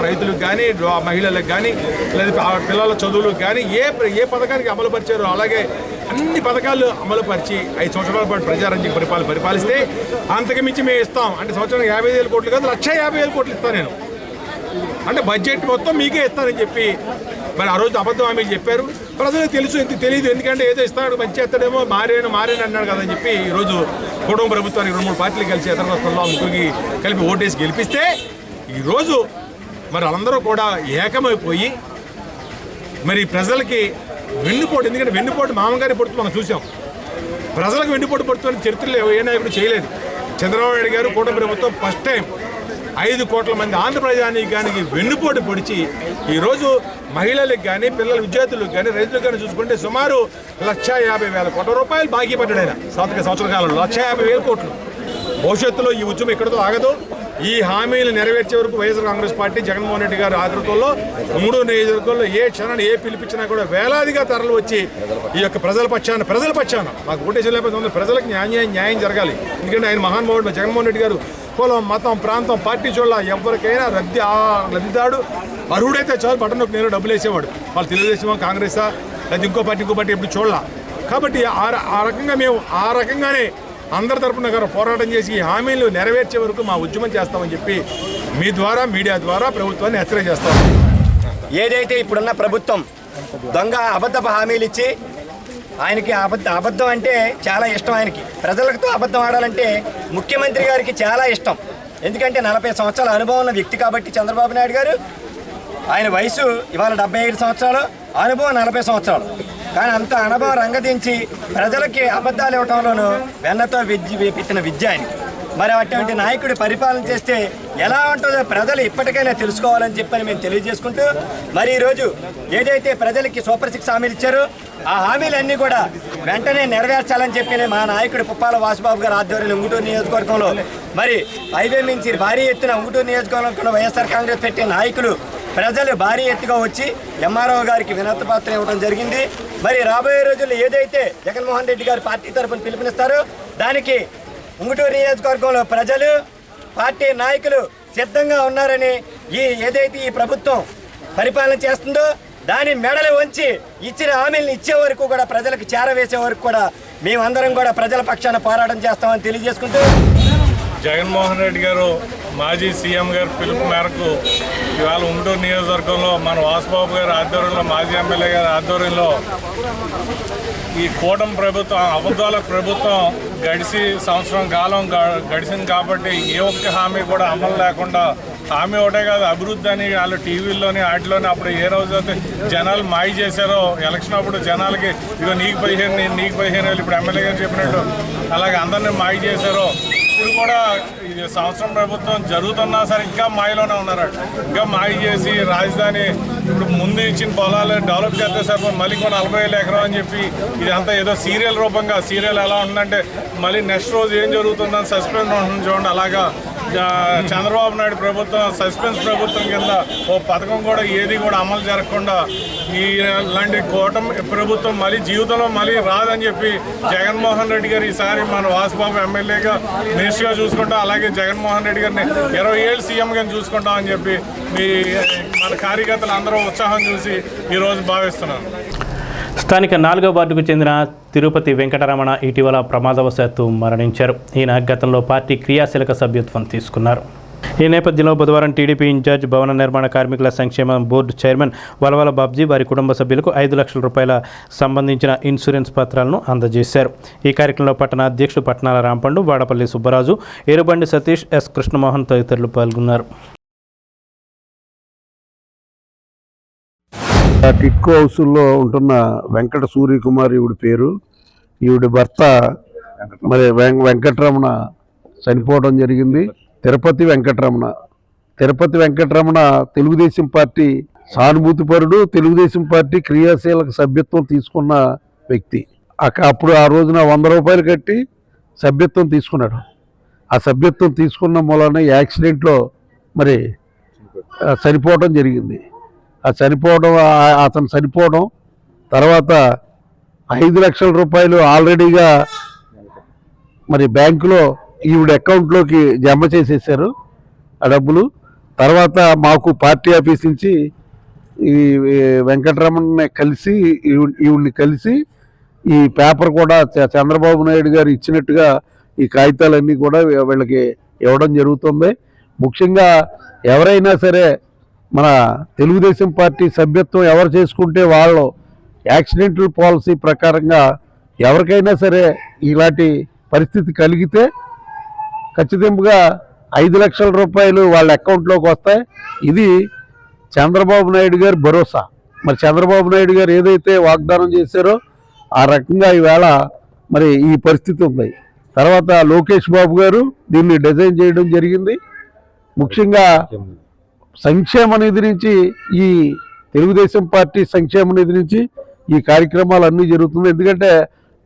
రైతులకు కానీ మహిళలకు కానీ లేదా పిల్లల చదువులకు కానీ ఏ పథకానికి అమలు పరిచారో అలాగే అన్ని పథకాలు అమలు పరిచి 5 సంవత్సరాల పాటు ప్రజారంజక పరిపాలిస్తే అంతకు మించి మేము ఇస్తాం అంటే సంవత్సరానికి 55,000 కోట్లు కాదు 1,50,000 కోట్లు ఇస్తాను నేను అంటే బడ్జెట్ మొత్తం మీకే ఇస్తానని చెప్పి మరి ఆ రోజు అబద్ధం హామీలు చెప్పారు. ప్రజలకు తెలుసు తెలియదు, ఎందుకంటే ఏదో ఇస్తాడు మంచి చేస్తాడేమో మారేను అన్నాడు కదని చెప్పి ఈరోజు కుటుంబ ప్రభుత్వానికి 2-3 పార్టీలు కలిసి ఇతర రాష్ట్రాల్లో ముగ్గురికి కలిపి ఓటేసి గెలిపిస్తే ఈరోజు మరి వాళ్ళందరూ కూడా ఏకమైపోయి మరి ప్రజలకి వెన్నుపోటు, ఎందుకంటే వెన్నుపోటు మామగారి పొడుతు మనం చూసాం. ప్రజలకు వెన్నుపోటు పడుతున్న చరిత్రలో ఏ నాయకుడు చేయలేదు. చంద్రబాబు నాయుడు గారు కూటమి ప్రభుత్వం ఫస్ట్ టైం 5 కోట్ల మంది ఆంధ్ర ప్రజానీకానికి వెన్నుపోటు పొడిచి ఈరోజు మహిళలకు కానీ పిల్లల విద్యార్థులకు కానీ రైతులకు కానీ చూసుకుంటే సుమారు 1,50,000 కోట్ల రూపాయలు బాకీ పడ్డాడు ఆయన సంవత్సర కాలంలో 1,50,000 కోట్లు. భవిష్యత్తులో ఈ ఉద్యమం ఎక్కడితో ఆగదు. ఈ హామీలు నెరవేర్చే వరకు వైఎస్ఆర్ కాంగ్రెస్ పార్టీ జగన్మోహన్ రెడ్డి గారి ఆధ్వర్యంలో 3 నియోజకవర్గాల్లో ఏ క్షణాన్ని ఏ పిలిపించినా కూడా వేలాదిగా తరలి వచ్చి ఈ యొక్క ప్రజల పక్షాన మాకు ఓటేషన్ లేకపోతే ప్రజలకు న్యాయం జరగాలి. ఎందుకంటే ఆయన మహానుభావుడు జగన్మోహన్ రెడ్డి గారు కులం మతం ప్రాంతం పార్టీ చూడాల ఎవరికైనా లబ్ధిదాడు అర్హుడైతే చాలు బటన్ నొక్కి నేను డబ్బులు వేసేవాడు. వాళ్ళు తెలుగుదేశం కాంగ్రెసా లేదా ఇంకో పార్టీ ఎప్పుడు చూడాల. కాబట్టి ఆ రకంగానే అందరి తరపున పోరాటం చేసి ఈ హామీలు నెరవేర్చే వరకు మా ఉద్యమం చేస్తామని చెప్పి మీ ద్వారా మీడియా ద్వారా ప్రభుత్వాన్ని హెచ్చరిక చేస్తాం. ఏదైతే ఇప్పుడున్న ప్రభుత్వం అబద్ధపు హామీలు ఇచ్చి ఆయనకి అబద్ధం అంటే చాలా ఇష్టం, ఆయనకి ప్రజలతో అబద్ధం ఆడాలంటే ముఖ్యమంత్రి గారికి చాలా ఇష్టం. ఎందుకంటే 40 సంవత్సరాల అనుభవం ఉన్న వ్యక్తి కాబట్టి చంద్రబాబు నాయుడు గారు, ఆయన వయసు ఇవాళ 75 సంవత్సరాలు, అనుభవం 40 సంవత్సరాలు. కానీ అంత అనుభవం రంగదించి ప్రజలకి అబద్ధాలు ఇవ్వటంలోనూ వెన్నతో పెట్టిన విద్య ఆయనకి. మరి అటువంటి నాయకుడు పరిపాలన చేస్తే ఎలా ఉంటుందో ప్రజలు ఇప్పటికైనా తెలుసుకోవాలని చెప్పని మేము తెలియజేసుకుంటూ మరి ఈరోజు ఏదైతే ప్రజలకి సూపర్ 6 హామీలు ఇచ్చారో ఆ హామీలన్నీ కూడా వెంటనే నెరవేర్చాలని చెప్పి మా నాయకుడు పుప్పాల వాసుబాబు గారు ఆధ్వర్యంలో ఉంగుటూరు నియోజకవర్గంలో మరి హైవే నుంచి భారీ ఎత్తున ఉంగుటూరు నియోజకవర్గంలో వైఎస్ఆర్ కాంగ్రెస్ పెట్టే నాయకులు ప్రజలు భారీ ఎత్తుగా వచ్చి ఎంఆర్ఓ గారికి వినతి పత్రం ఇవ్వడం జరిగింది. మరి రాబోయే రోజుల్లో ఏదైతే జగన్మోహన్ రెడ్డి గారు పార్టీ తరఫున పిలుపునిస్తారో దానికి ఉంగుటూరు నియోజకవర్గంలో ప్రజలు పార్టీ నాయకులు సిద్ధంగా ఉన్నారని ఏదైతే ఈ ప్రభుత్వం పరిపాలన చేస్తుందో దాని మెడలు వంచి ఇచ్చిన హామీలను ఇచ్చే వరకు కూడా ప్రజలకు చేరవేసే వరకు కూడా మేమందరం కూడా ప్రజల పక్షాన పోరాటం చేస్తామని తెలియజేసుకుంటూ జగన్మోహన్ రెడ్డి గారు మాజీ సీఎం గారు పిలుపు మేరకు ఇవాళ ఉంగుటూరు నియోజకవర్గంలో మన వాసుబాబు గారి ఆధ్వర్యంలో మాజీ ఎమ్మెల్యే గారి ఆధ్వర్యంలో ఈ కూటమి ప్రభుత్వం అబద్ధాల ప్రభుత్వం సంవత్సరం కాలం గడిచింది కాబట్టి ఏ ఒక్క హామీ కూడా అమలు లేకుండా హామీ ఒకటే కాదు అభివృద్ధి అని వాళ్ళు టీవీల్లోని వాటిలోని అప్పుడు ఏ రోజైతే జనాలు మాయ చేశారో ఎలక్షన్ అప్పుడు జనాలకి ఇదిగో నీకు 15,000 ఇప్పుడు ఎమ్మెల్యే గారు చెప్పినట్టు అలాగే అందరినీ మాయ చేశారో ఇప్పుడు కూడా ఇది సంవత్సరం ప్రభుత్వం జరుగుతున్నా సరే ఇంకా మాయలోనే ఉన్నారు. ఇంకా మాయ చేసి రాజధాని ఇప్పుడు ముందు ఇచ్చిన పొలాలు డెవలప్ చేస్తే సరిపోయి మళ్ళీ 40,000 ఎకరం అని చెప్పి ఇదంతా ఏదో సీరియల్ రూపంగా సీరియల్ ఎలా ఉందంటే మళ్ళీ నెక్స్ట్ రోజు ఏం జరుగుతుందని సస్పెన్స్ ఉంటుంది చూడండి. అలాగా చంద్రబాబు నాయుడు ప్రభుత్వం సస్పెన్స్ ప్రభుత్వం కింద ఓ పథకం కూడా ఏది కూడా అమలు జరగకుండా ఇలాంటి కూటమి ప్రభుత్వం మళ్ళీ జీవితంలో మళ్ళీ రాదని చెప్పి జగన్మోహన్ రెడ్డి గారు ఈసారి మన వాసుబాబు ఎమ్మెల్యేగా మినిస్టర్గా చూసుకుంటాం, అలాగే జగన్మోహన్ రెడ్డి గారిని 20 ఏళ్ళు సీఎంగా చూసుకుంటాం అని చెప్పి మన కార్యకర్తలు అందరూ ఉత్సాహం చూసి ఈరోజు భావిస్తున్నాను. స్థానిక 4వ వార్డుకు చెందిన తిరుపతి వెంకటరమణ ఇటీవల ప్రమాదవశాత్తు మరణించారు. ఈయన గతంలో పార్టీ క్రియాశీలక సభ్యత్వం తీసుకున్నారు. ఈ నేపథ్యంలో బుధవారం టీడీపీ ఇన్ఛార్జ్ భవన నిర్మాణ కార్మికుల సంక్షేమ బోర్డు చైర్మన్ వలవల బాబ్జీ వారి కుటుంబ సభ్యులకు 5 లక్షల రూపాయల సంబంధించిన ఇన్సూరెన్స్ పత్రాలను అందజేశారు. ఈ కార్యక్రమంలో పట్టణ అధ్యక్షుడు పట్నాల రాంపండు, వాడపల్లి సుబ్బరాజు, ఏరుబండి సతీష్, ఎస్ కృష్ణమోహన్ తదితరులు పాల్గొన్నారు. టిట్కో హౌస్లో ఉంటున్న వెంకట సూర్యకుమార్ ఈవిడ పేరు. ఈవిడ భర్త మరి వెంకటరమణ చనిపోవడం జరిగింది. తిరుపతి వెంకటరమణ తెలుగుదేశం పార్టీ సానుభూతిపరుడు, తెలుగుదేశం పార్టీ క్రియాశీలక సభ్యత్వం తీసుకున్న వ్యక్తి. అప్పుడు ఆ రోజున 100 రూపాయలు కట్టి సభ్యత్వం తీసుకున్నాడు. ఆ సభ్యత్వం తీసుకున్న మూలన యాక్సిడెంట్లో మరి చనిపోవడం జరిగింది. అతను చనిపోవడం తర్వాత 5 లక్షల రూపాయలు ఆల్రెడీగా మరి బ్యాంకులో ఈవిడ అకౌంట్లోకి జమ చేసేసారు ఆ డబ్బులు. తర్వాత మాకు పార్టీ ఆఫీస్ నుంచి ఈ వెంకటరమణని కలిసి ఈవిడ్ని కలిసి ఈ పేపర్ కూడా చంద్రబాబు నాయుడు గారు ఇచ్చినట్టుగా ఈ కాగితాలన్నీ కూడా వీళ్ళకి ఇవ్వడం జరుగుతుంది. ముఖ్యంగా ఎవరైనా సరే మన తెలుగుదేశం పార్టీ సభ్యత్వం ఎవరు చేసుకుంటే వాళ్ళు యాక్సిడెంటల్ పాలసీ ప్రకారంగా ఎవరికైనా సరే ఇలాంటి పరిస్థితి కలిగితే ఖచ్చితంగా 5 లక్షల రూపాయలు వాళ్ళ అకౌంట్లోకి వస్తాయి. ఇది చంద్రబాబు నాయుడు గారి భరోసా. మరి చంద్రబాబు నాయుడు గారు ఏదైతే వాగ్దానం చేశారో ఆ రకంగా ఈవేళ మరి ఈ పరిస్థితి ఉంది. తర్వాత లోకేష్ బాబు గారు దీన్ని డిజైన్ చేయడం జరిగింది. ముఖ్యంగా సంక్షేమ నిధి నుంచి, ఈ తెలుగుదేశం పార్టీ సంక్షేమ నిధి నుంచి ఈ కార్యక్రమాలు అన్నీ జరుగుతుంది. ఎందుకంటే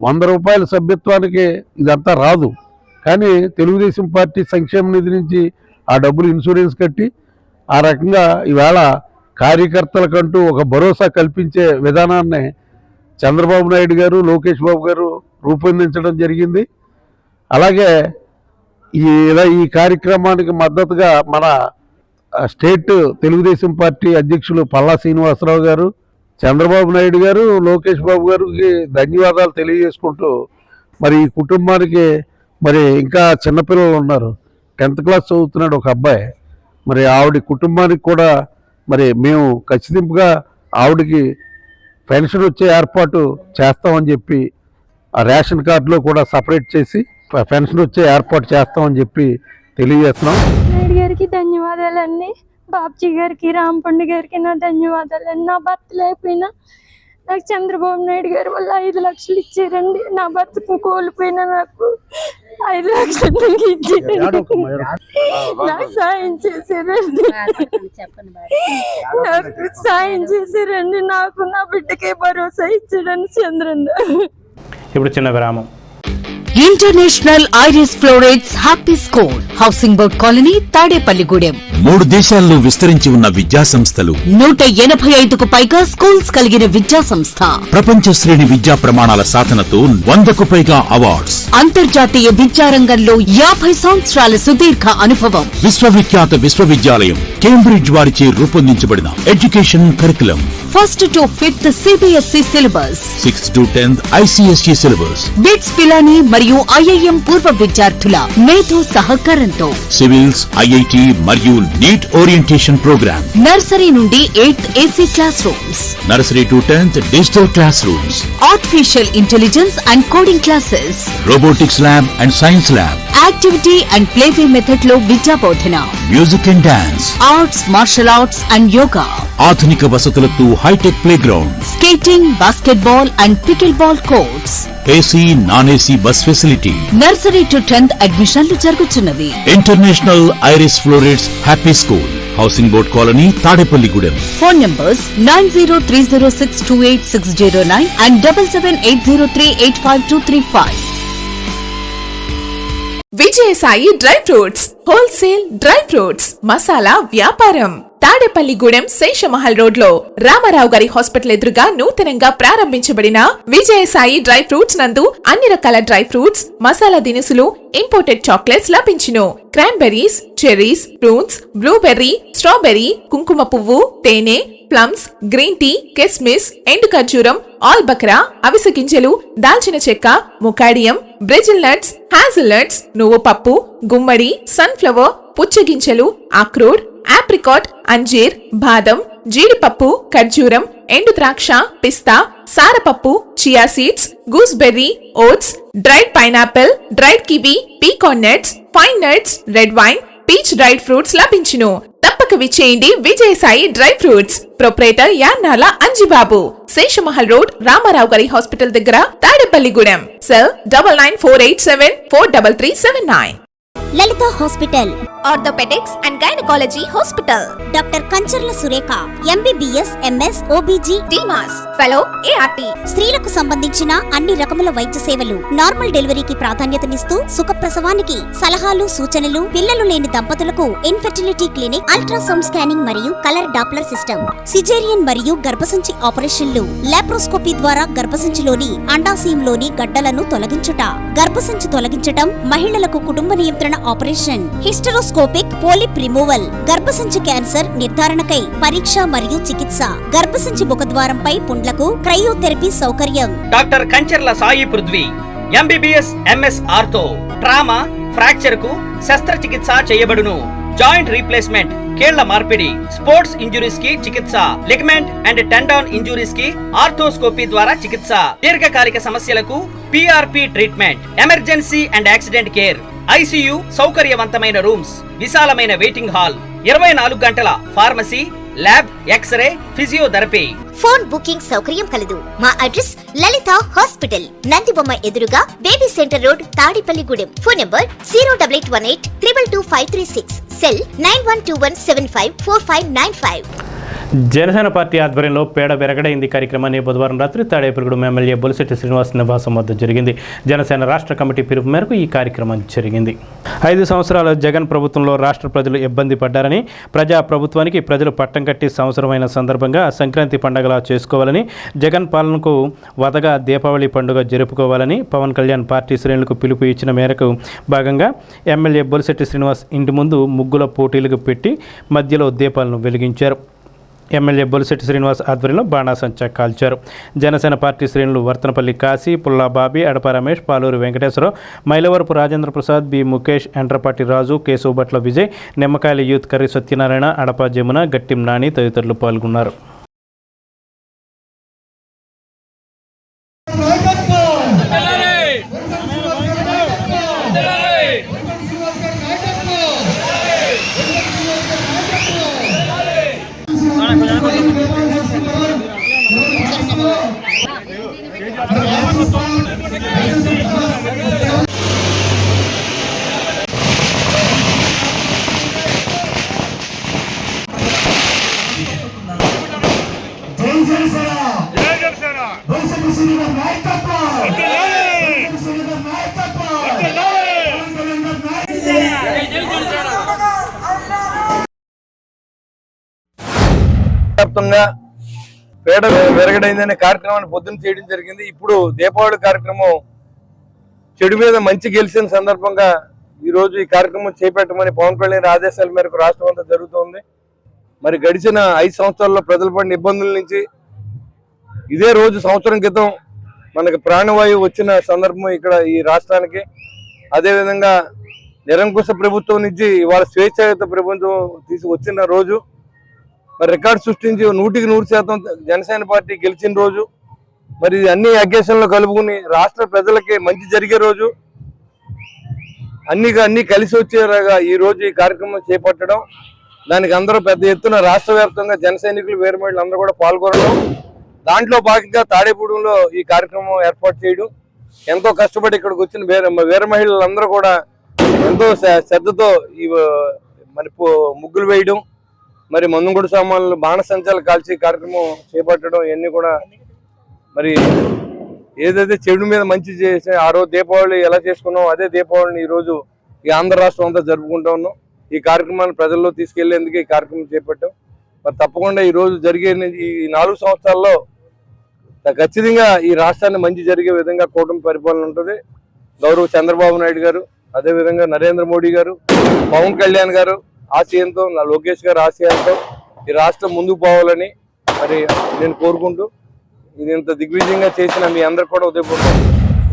100 రూపాయల సభ్యత్వానికి ఇదంతా రాదు. కానీ తెలుగుదేశం పార్టీ సంక్షేమ నిధి నుంచి ఆ డబ్బులు ఇన్సూరెన్స్ కట్టి ఆ రకంగా ఈవేళ కార్యకర్తలకంటూ ఒక భరోసా కల్పించే విధానాన్ని చంద్రబాబు నాయుడు గారు, లోకేష్ బాబు గారు రూపొందించడం జరిగింది. అలాగే ఈ కార్యక్రమానికి మద్దతుగా మన స్టేట్ తెలుగుదేశం పార్టీ అధ్యక్షులు పల్లా శ్రీనివాసరావు గారు, చంద్రబాబు నాయుడు గారు, లోకేష్ బాబు గారికి ధన్యవాదాలు తెలియజేసుకుంటూ మరి ఈ కుటుంబానికి మరి ఇంకా చిన్నపిల్లలు ఉన్నారు. 10th క్లాస్ చదువుతున్నాడు ఒక అబ్బాయి. మరి ఆవిడ కుటుంబానికి కూడా మరి మేము ఖచ్చితంగా ఆవిడకి పెన్షన్ వచ్చే ఏర్పాటు చేస్తామని చెప్పి ఆ రేషన్ కార్డులో కూడా సపరేట్ చేసి పెన్షన్ వచ్చే ఏర్పాటు చేస్తామని చెప్పి తెలియజేస్తున్నాం. నాయుడు గారికి ధన్యవాదాలండి. బాబ్జీ గారికి, రాంపండు గారికి నా ధన్యవాదాలండి. నా భర్త లేకపోయినా నాకు చంద్రబాబు నాయుడు గారి వల్ల 5 లక్షలు ఇచ్చారండి. నా భర్తకు కోల్పోయినా నాకు 5 లక్షలు ఇచ్చారండి. నాకు సాయం చేశారండి. నాకు సాయం చేశారండి. నాకు నా బిడ్డకే భరోసా ఇచ్చాడండి చంద్రన్న. ఇప్పుడు చిన్న విరామం. International Iris Florets happy school, housing board colony, Tadepalligudem. 3 దేశాల్లో విస్తరించి ఉన్న విద్యా సంస్థలు, 185కు పైగా స్కూల్స్ కలిగిన విద్యా సంస్థ, ప్రపంచ శ్రేణి విద్యా ప్రమాణాల సాధనతో 100కు పైగా అవార్డ్స్, అంతర్జాతీయ విద్యారంగంలో 50 సంవత్సరాల సుదీర్ఘ అనుభవం. విశ్వవిఖ్యాత విశ్వవిద్యాలయం కేంబ్రిడ్జ్ వారిచే రూపొందించబడిన education curriculum. 1st to 5th CBSE syllabus, 6th to 10th ICSE syllabus. BITS Pilani మరియు IIM పూర్వ విద్యార్థుల మేధో సహకారంతో సివిల్స్, IIT మరియు నీట్ ఓరియంటేషన్ ప్రోగ్రామ్. నర్సరీ నుండి 8th AC class rooms, nursery to 10th digital class rooms, artificial intelligence and coding classes, robotics lab and science lab, activity and playway method లో విద్యా బోధన, music and dance, arts, martial arts and yoga, ఆధునిక వసతులతో hitech play ground, skating, basketball and pickleball courts, AC, non-AC bus facility. Nursery to 10th అడ్మిషన్లు జరుగుతున్నవి. International Iris Florets happy school, housing board colony, Tadepalligudem. Phone numbers 9030628609 and 7780385235. Vijayasai dry fruits wholesale dry fruits masala వ్యాపారం. తాడేపల్లిగూడెం శేషమహల్ రోడ్ లో రామారావు గారి హాస్పిటల్ ఎదురుగా నూతనంగా ప్రారంభించబడిన విజయసాయి డ్రై ఫ్రూట్స్ నందు అన్ని రకాల డ్రై ఫ్రూట్స్, మసాలా దినుసులు, ఇంపోర్టెడ్ చాక్లెట్స్ లభించును. Cranberries, cherries, fruits, blueberry, strawberry, కుంకుమ పువ్వు, తేనె, ప్లమ్స్, గ్రీన్ టీ, కిస్మిస్, ఎండు ఖర్జూరం, ఆల్ బక్రా, అవిసె గింజలు, దాల్చిన చెక్క, ముకాడియం, బ్రెజిల్ నట్స్, హ్యాజిల్ నట్స్, నువ్వు పప్పు, గుమ్మడి, సన్ఫ్లవర్, పుచ్చగింజలు, అక్రోడ్, ఆప్రికాట్, అంజీర్, బాదం, జీడిపప్పు, ఖర్జూరం, ఎండు ద్రాక్ష, పిస్తా, సారపప్పు, chia seeds, gooseberry, oats, dried pineapple, dried kiwi, pecan nuts, pine nuts, red wine, peach dried fruits లభించును. తప్పక విచ్చేయండి Vijayasai dry fruits. Proprietor Yannala Anjibabu, Seshamahal road, Ramarao గారి హాస్పిటల్ దగ్గర, Tadepalligudem. Cell 9948743379. Lalitha hospital, orthopaedics and gynaecology hospital. Doctor Kancharla Surekha, MBBS, MS, OBG, డిమాస్ ఫెలో, ART. స్త్రీలకు సంబంధించిన అన్ని రకముల వైద్య సేవలు, నార్మల్ డెలివరీకి ప్రాధాన్యతనిస్తూ సుఖప్రసవానికి సలహాలు, సూచనలు, పిల్లలు లేని దంపతులకు ఇన్ఫెర్టిలిటీ క్లినిక్, అల్ట్రాసౌండ్ స్కానింగ్ మరియు కలర్ డాప్లర్ సిస్టమ్, సిజేరియన్ మరియు గర్భసంచి ఆపరేషన్లు, లాప్రోస్కోపీ ద్వారా గర్భసంచిలోని అండాశయంలోని గడ్డలను తొలగించుట, గర్భసంచి తొలగించటం, మహిళలకు కుటుంబ నియంత్రణ ఆపరేషన్, హిస్టరోస్కోపిక్ పోలిప్ రిమూవల్, గర్భసంచి క్యాన్సర్ నిర్ధారణకై పరీక్ష మరియు చికిత్స, గర్భసంచి ముఖద్వారంపై పుండ్లకు క్రయోథెరపీ సౌకర్యం. Doctor Kancharla Sai Prithvi, MBBS, MS ortho, trauma, fracture కు శస్త్రచికిత్స చేయబడును. జాయింట్ రీప్లేస్మెంట్, కీళ్ల మార్పిడి, స్పోర్ట్స్ ఇంజురీస్ కి చికిత్స, లిగమెంట్ అండ్ టెండాన్ ఇంజురీస్ కి ఆర్థోస్కోపీ ద్వారా చికిత్స, దీర్ఘకాలిక సమస్యలకు PRP treatment, emergency and accident care, ICU సౌకర్యవంతమైన రూమ్స్, విశాలమైన వెయిటింగ్ హాల్, 24 గంటల pharmacy, lab, x ray, physiotherapy. Phone booking సౌకర్యం కలదు. మా అడ్రస్ లలిత హాస్పిటల్, నందిబొమ్మ ఎదురుగా, baby centre road, Tadepalligudem. Phone number 08818 222 cell 9121754595. Janasena party ఆధ్వర్యంలో పేడ వెరగడైంది కార్యక్రమాన్ని బుధవారం రాత్రి తాడేపల్లిగూడెం ఎమ్మెల్యే బొలిశెట్టి శ్రీనివాస్ నివాసం వద్ద జరిగింది. జనసేన రాష్ట్ర కమిటీ పిలుపు మేరకు ఈ కార్యక్రమం జరిగింది. 5 సంవత్సరాల జగన్ ప్రభుత్వంలో రాష్ట్ర ప్రజలు ఇబ్బంది పడ్డారని, ప్రజా ప్రభుత్వానికి ప్రజలు పట్టం కట్టి సంవత్సరమైన సందర్భంగా సంక్రాంతి పండుగలా చేసుకోవాలని, జగన్ పాలనకు వదగా దీపావళి పండుగ జరుపుకోవాలని పవన్ కళ్యాణ్ పార్టీ శ్రేణులకు పిలుపు ఇచ్చిన మేరకు భాగంగా ఎమ్మెల్యే బొలిశెట్టి శ్రీనివాస్ ఇంటి ముందు ముగ్గుల పోటీలకు పెట్టి మధ్యలో దీపాలను వెలిగించారు. ఎమ్మెల్యే బొలిశెట్టి శ్రీనివాస్ ఆధ్వర్యంలో బాణాసంచా కాల్చారు. జనసేన పార్టీ శ్రేణులు వర్తనపల్లి కాశీ, పుల్లాబాబి, అడప రమేష్, పాలూరు వెంకటేశ్వరరావు, మైలవరపు రాజేంద్ర ప్రసాద్, బి ముఖేష్, ఎంట్రపాటి రాజు, కేశవభట్ల విజయ్, నిమ్మకాయల యూత్ కర్రీ సత్యనారాయణ, అడప జమున, గట్టిం నాని తదితరులు పాల్గొన్నారు. వ్యాప్తంగా పేడ వెరగడైందనే కార్యక్రమాన్ని పొద్దున్న చేయడం జరిగింది. ఇప్పుడు దీపావళి కార్యక్రమం చెడు మీద మంచి గెలిచిన సందర్భంగా ఈ రోజు ఈ కార్యక్రమం చేపట్టమని పవన్ కళ్యాణ్ ఆదేశాల మేరకు రాష్ట్రం అంతా జరుగుతోంది. మరి గడిచిన 5 సంవత్సరాల్లో ప్రజలు పడిన ఇబ్బందుల నుంచి ఇదే రోజు సంవత్సరం క్రితం మనకి ప్రాణవాయువు వచ్చిన సందర్భం ఇక్కడ ఈ రాష్ట్రానికి. అదేవిధంగా నిరంకుశ ప్రభుత్వం నుంచి ఇవాళ స్వేచ్ఛాయుత ప్రభుత్వం తీసుకొచ్చిన రోజు, మరి రికార్డు సృష్టించి 100% జనసేన పార్టీ గెలిచిన రోజు, మరి అన్ని అకేషన్లో కలుపుకుని రాష్ట్ర ప్రజలకి మంచి జరిగే రోజు, అన్ని కలిసి వచ్చేలాగా ఈ రోజు ఈ కార్యక్రమం చేపట్టడం, దానికి అందరూ పెద్ద ఎత్తున రాష్ట్ర వ్యాప్తంగా జన సైనికులు, వీర మహిళలు అందరూ కూడా పాల్గొనడం, దాంట్లో భాగంగా తాడేపూడెంలో ఈ కార్యక్రమం ఏర్పాటు చేయడం, ఎంతో కష్టపడి ఇక్కడికి వచ్చిన వీర మహిళలందరూ కూడా ఎంతో శ్రద్ధతో ఈ మరి ముగ్గులు వేయడం, మరి మందుగుడు సామాన్లు బాణసంచాలు కాల్చి కార్యక్రమం చేపట్టడం, ఇవన్నీ కూడా మరి ఏదైతే చెడు మీద మంచి చేసే ఆ రోజు దీపావళి ఎలా చేసుకున్నాం అదే దీపావళిని ఈ రోజు ఈ ఆంధ్ర రాష్ట్రం అంతా జరుపుకుంటా ఉన్నాం. ఈ కార్యక్రమాన్ని ప్రజల్లో తీసుకెళ్లేందుకు ఈ కార్యక్రమం చేపట్టాం. మరి తప్పకుండా ఈ రోజు జరిగే ఈ 4 సంవత్సరాల్లో ఖచ్చితంగా ఈ రాష్ట్రాన్ని మంచి జరిగే విధంగా కూటమి పరిపాలన ఉంటుంది. గౌరవ చంద్రబాబు నాయుడు గారు, అదేవిధంగా నరేంద్ర మోడీ గారు, పవన్ కళ్యాణ్ గారు ఆశయంతో, లోకేష్ గారు ఆశయాలతో ఈ రాష్ట్రం ముందుకు పోవాలని మరి నేను కోరుకుంటూ ఇది ఇంత దిగ్విజయంగా చేసిన మీ అందరు కూడా ఉదయపూర్వకం.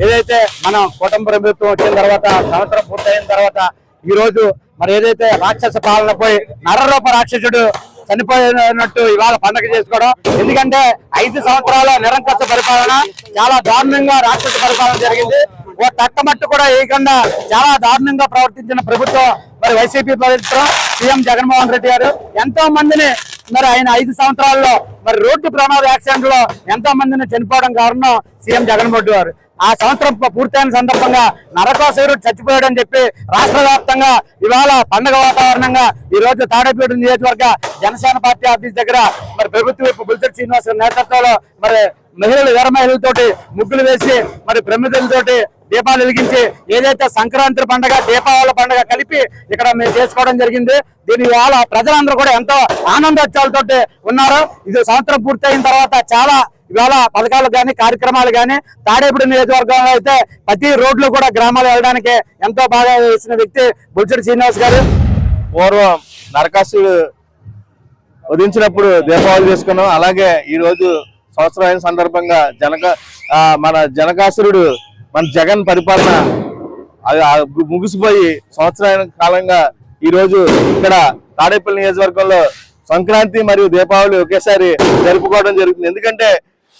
ఏదైతే మన కూటమి ప్రభుత్వం వచ్చిన తర్వాత సంవత్సరం పూర్తయిన తర్వాత ఈ రోజు మరి ఏదైతే రాక్షస పాలనపై నరరూప రాక్షసుడు చనిపోయినట్టు ఇవాళ పండగ చేసుకోవడం. ఎందుకంటే 5 సంవత్సరాల నిరంకుశ పరిపాలన, చాలా దారుణంగా రాక్షస పరిపాలన జరిగింది. ఓ తట్టమట్టు కూడా వేయకుండా చాలా దారుణంగా ప్రవర్తించిన ప్రభుత్వం మరి వైసీపీ ప్రభుత్వం, సీఎం జగన్మోహన్ రెడ్డి గారు ఎంతో మందిని మరి ఆయన 5 సంవత్సరాల్లో మరి రోడ్డు ప్రమాద యాక్సిడెంట్ లో ఎంతో మందిని చనిపోవడం కారణం సీఎం జగన్మోహన్ రెడ్డి గారు. ఆ సంవత్సరం పూర్తయిన సందర్భంగా నరకాసురుడు చచ్చిపోయాడని చెప్పి రాష్ట్ర వ్యాప్తంగా ఇవాళ పండుగ వాతావరణంగా ఈ రోజు తాడేపల్లి నియోజకవర్గ జనసేన పార్టీ ఆఫీస్ దగ్గర మరి ప్రభుత్వ వైపు బుల్సెట్ శ్రీనివాస్ నేతృత్వంలో మరి మహిళలు వీర మహిళలతోటి ముగ్గులు వేసి మరి ప్రమిదలతోటి దీపాలు వెలిగించి ఏదైతే సంక్రాంతి పండుగ దీపావళి పండుగ కలిపి ఇక్కడ మేము చేసుకోవడం జరిగింది. దీని వల్ల ప్రజలందరూ కూడా ఎంతో ఆనందోత్సవాలతోటి ఉన్నారు. ఇది సంవత్సరం పూర్తయిన తర్వాత చాలా ఇవాళ పథకాలు కానీ కార్యక్రమాలు కానీ తాడేపల్లి నియోజకవర్గంలో అయితే ప్రతి రోడ్లు కూడా గ్రామాలు వెళ్ళడానికి ఎంతో బాగా వేసిన వ్యక్తి బుల్సెట్ శ్రీనివాస్ గారు. పూర్వం నరకాసుడు వధించినప్పుడు దీపావళి చేసుకున్నాం. అలాగే ఈ రోజు సంవత్సరం అయిన సందర్భంగా మన జనకాసురుడు మన జగన్ పరిపాలన ముగిసిపోయి సంవత్సరాల కాలంగా ఈ రోజు ఇక్కడ తాడేపల్లి నియోజకవర్గంలో సంక్రాంతి మరియు దీపావళి ఒకేసారి జరుపుకోవడం జరుగుతుంది. ఎందుకంటే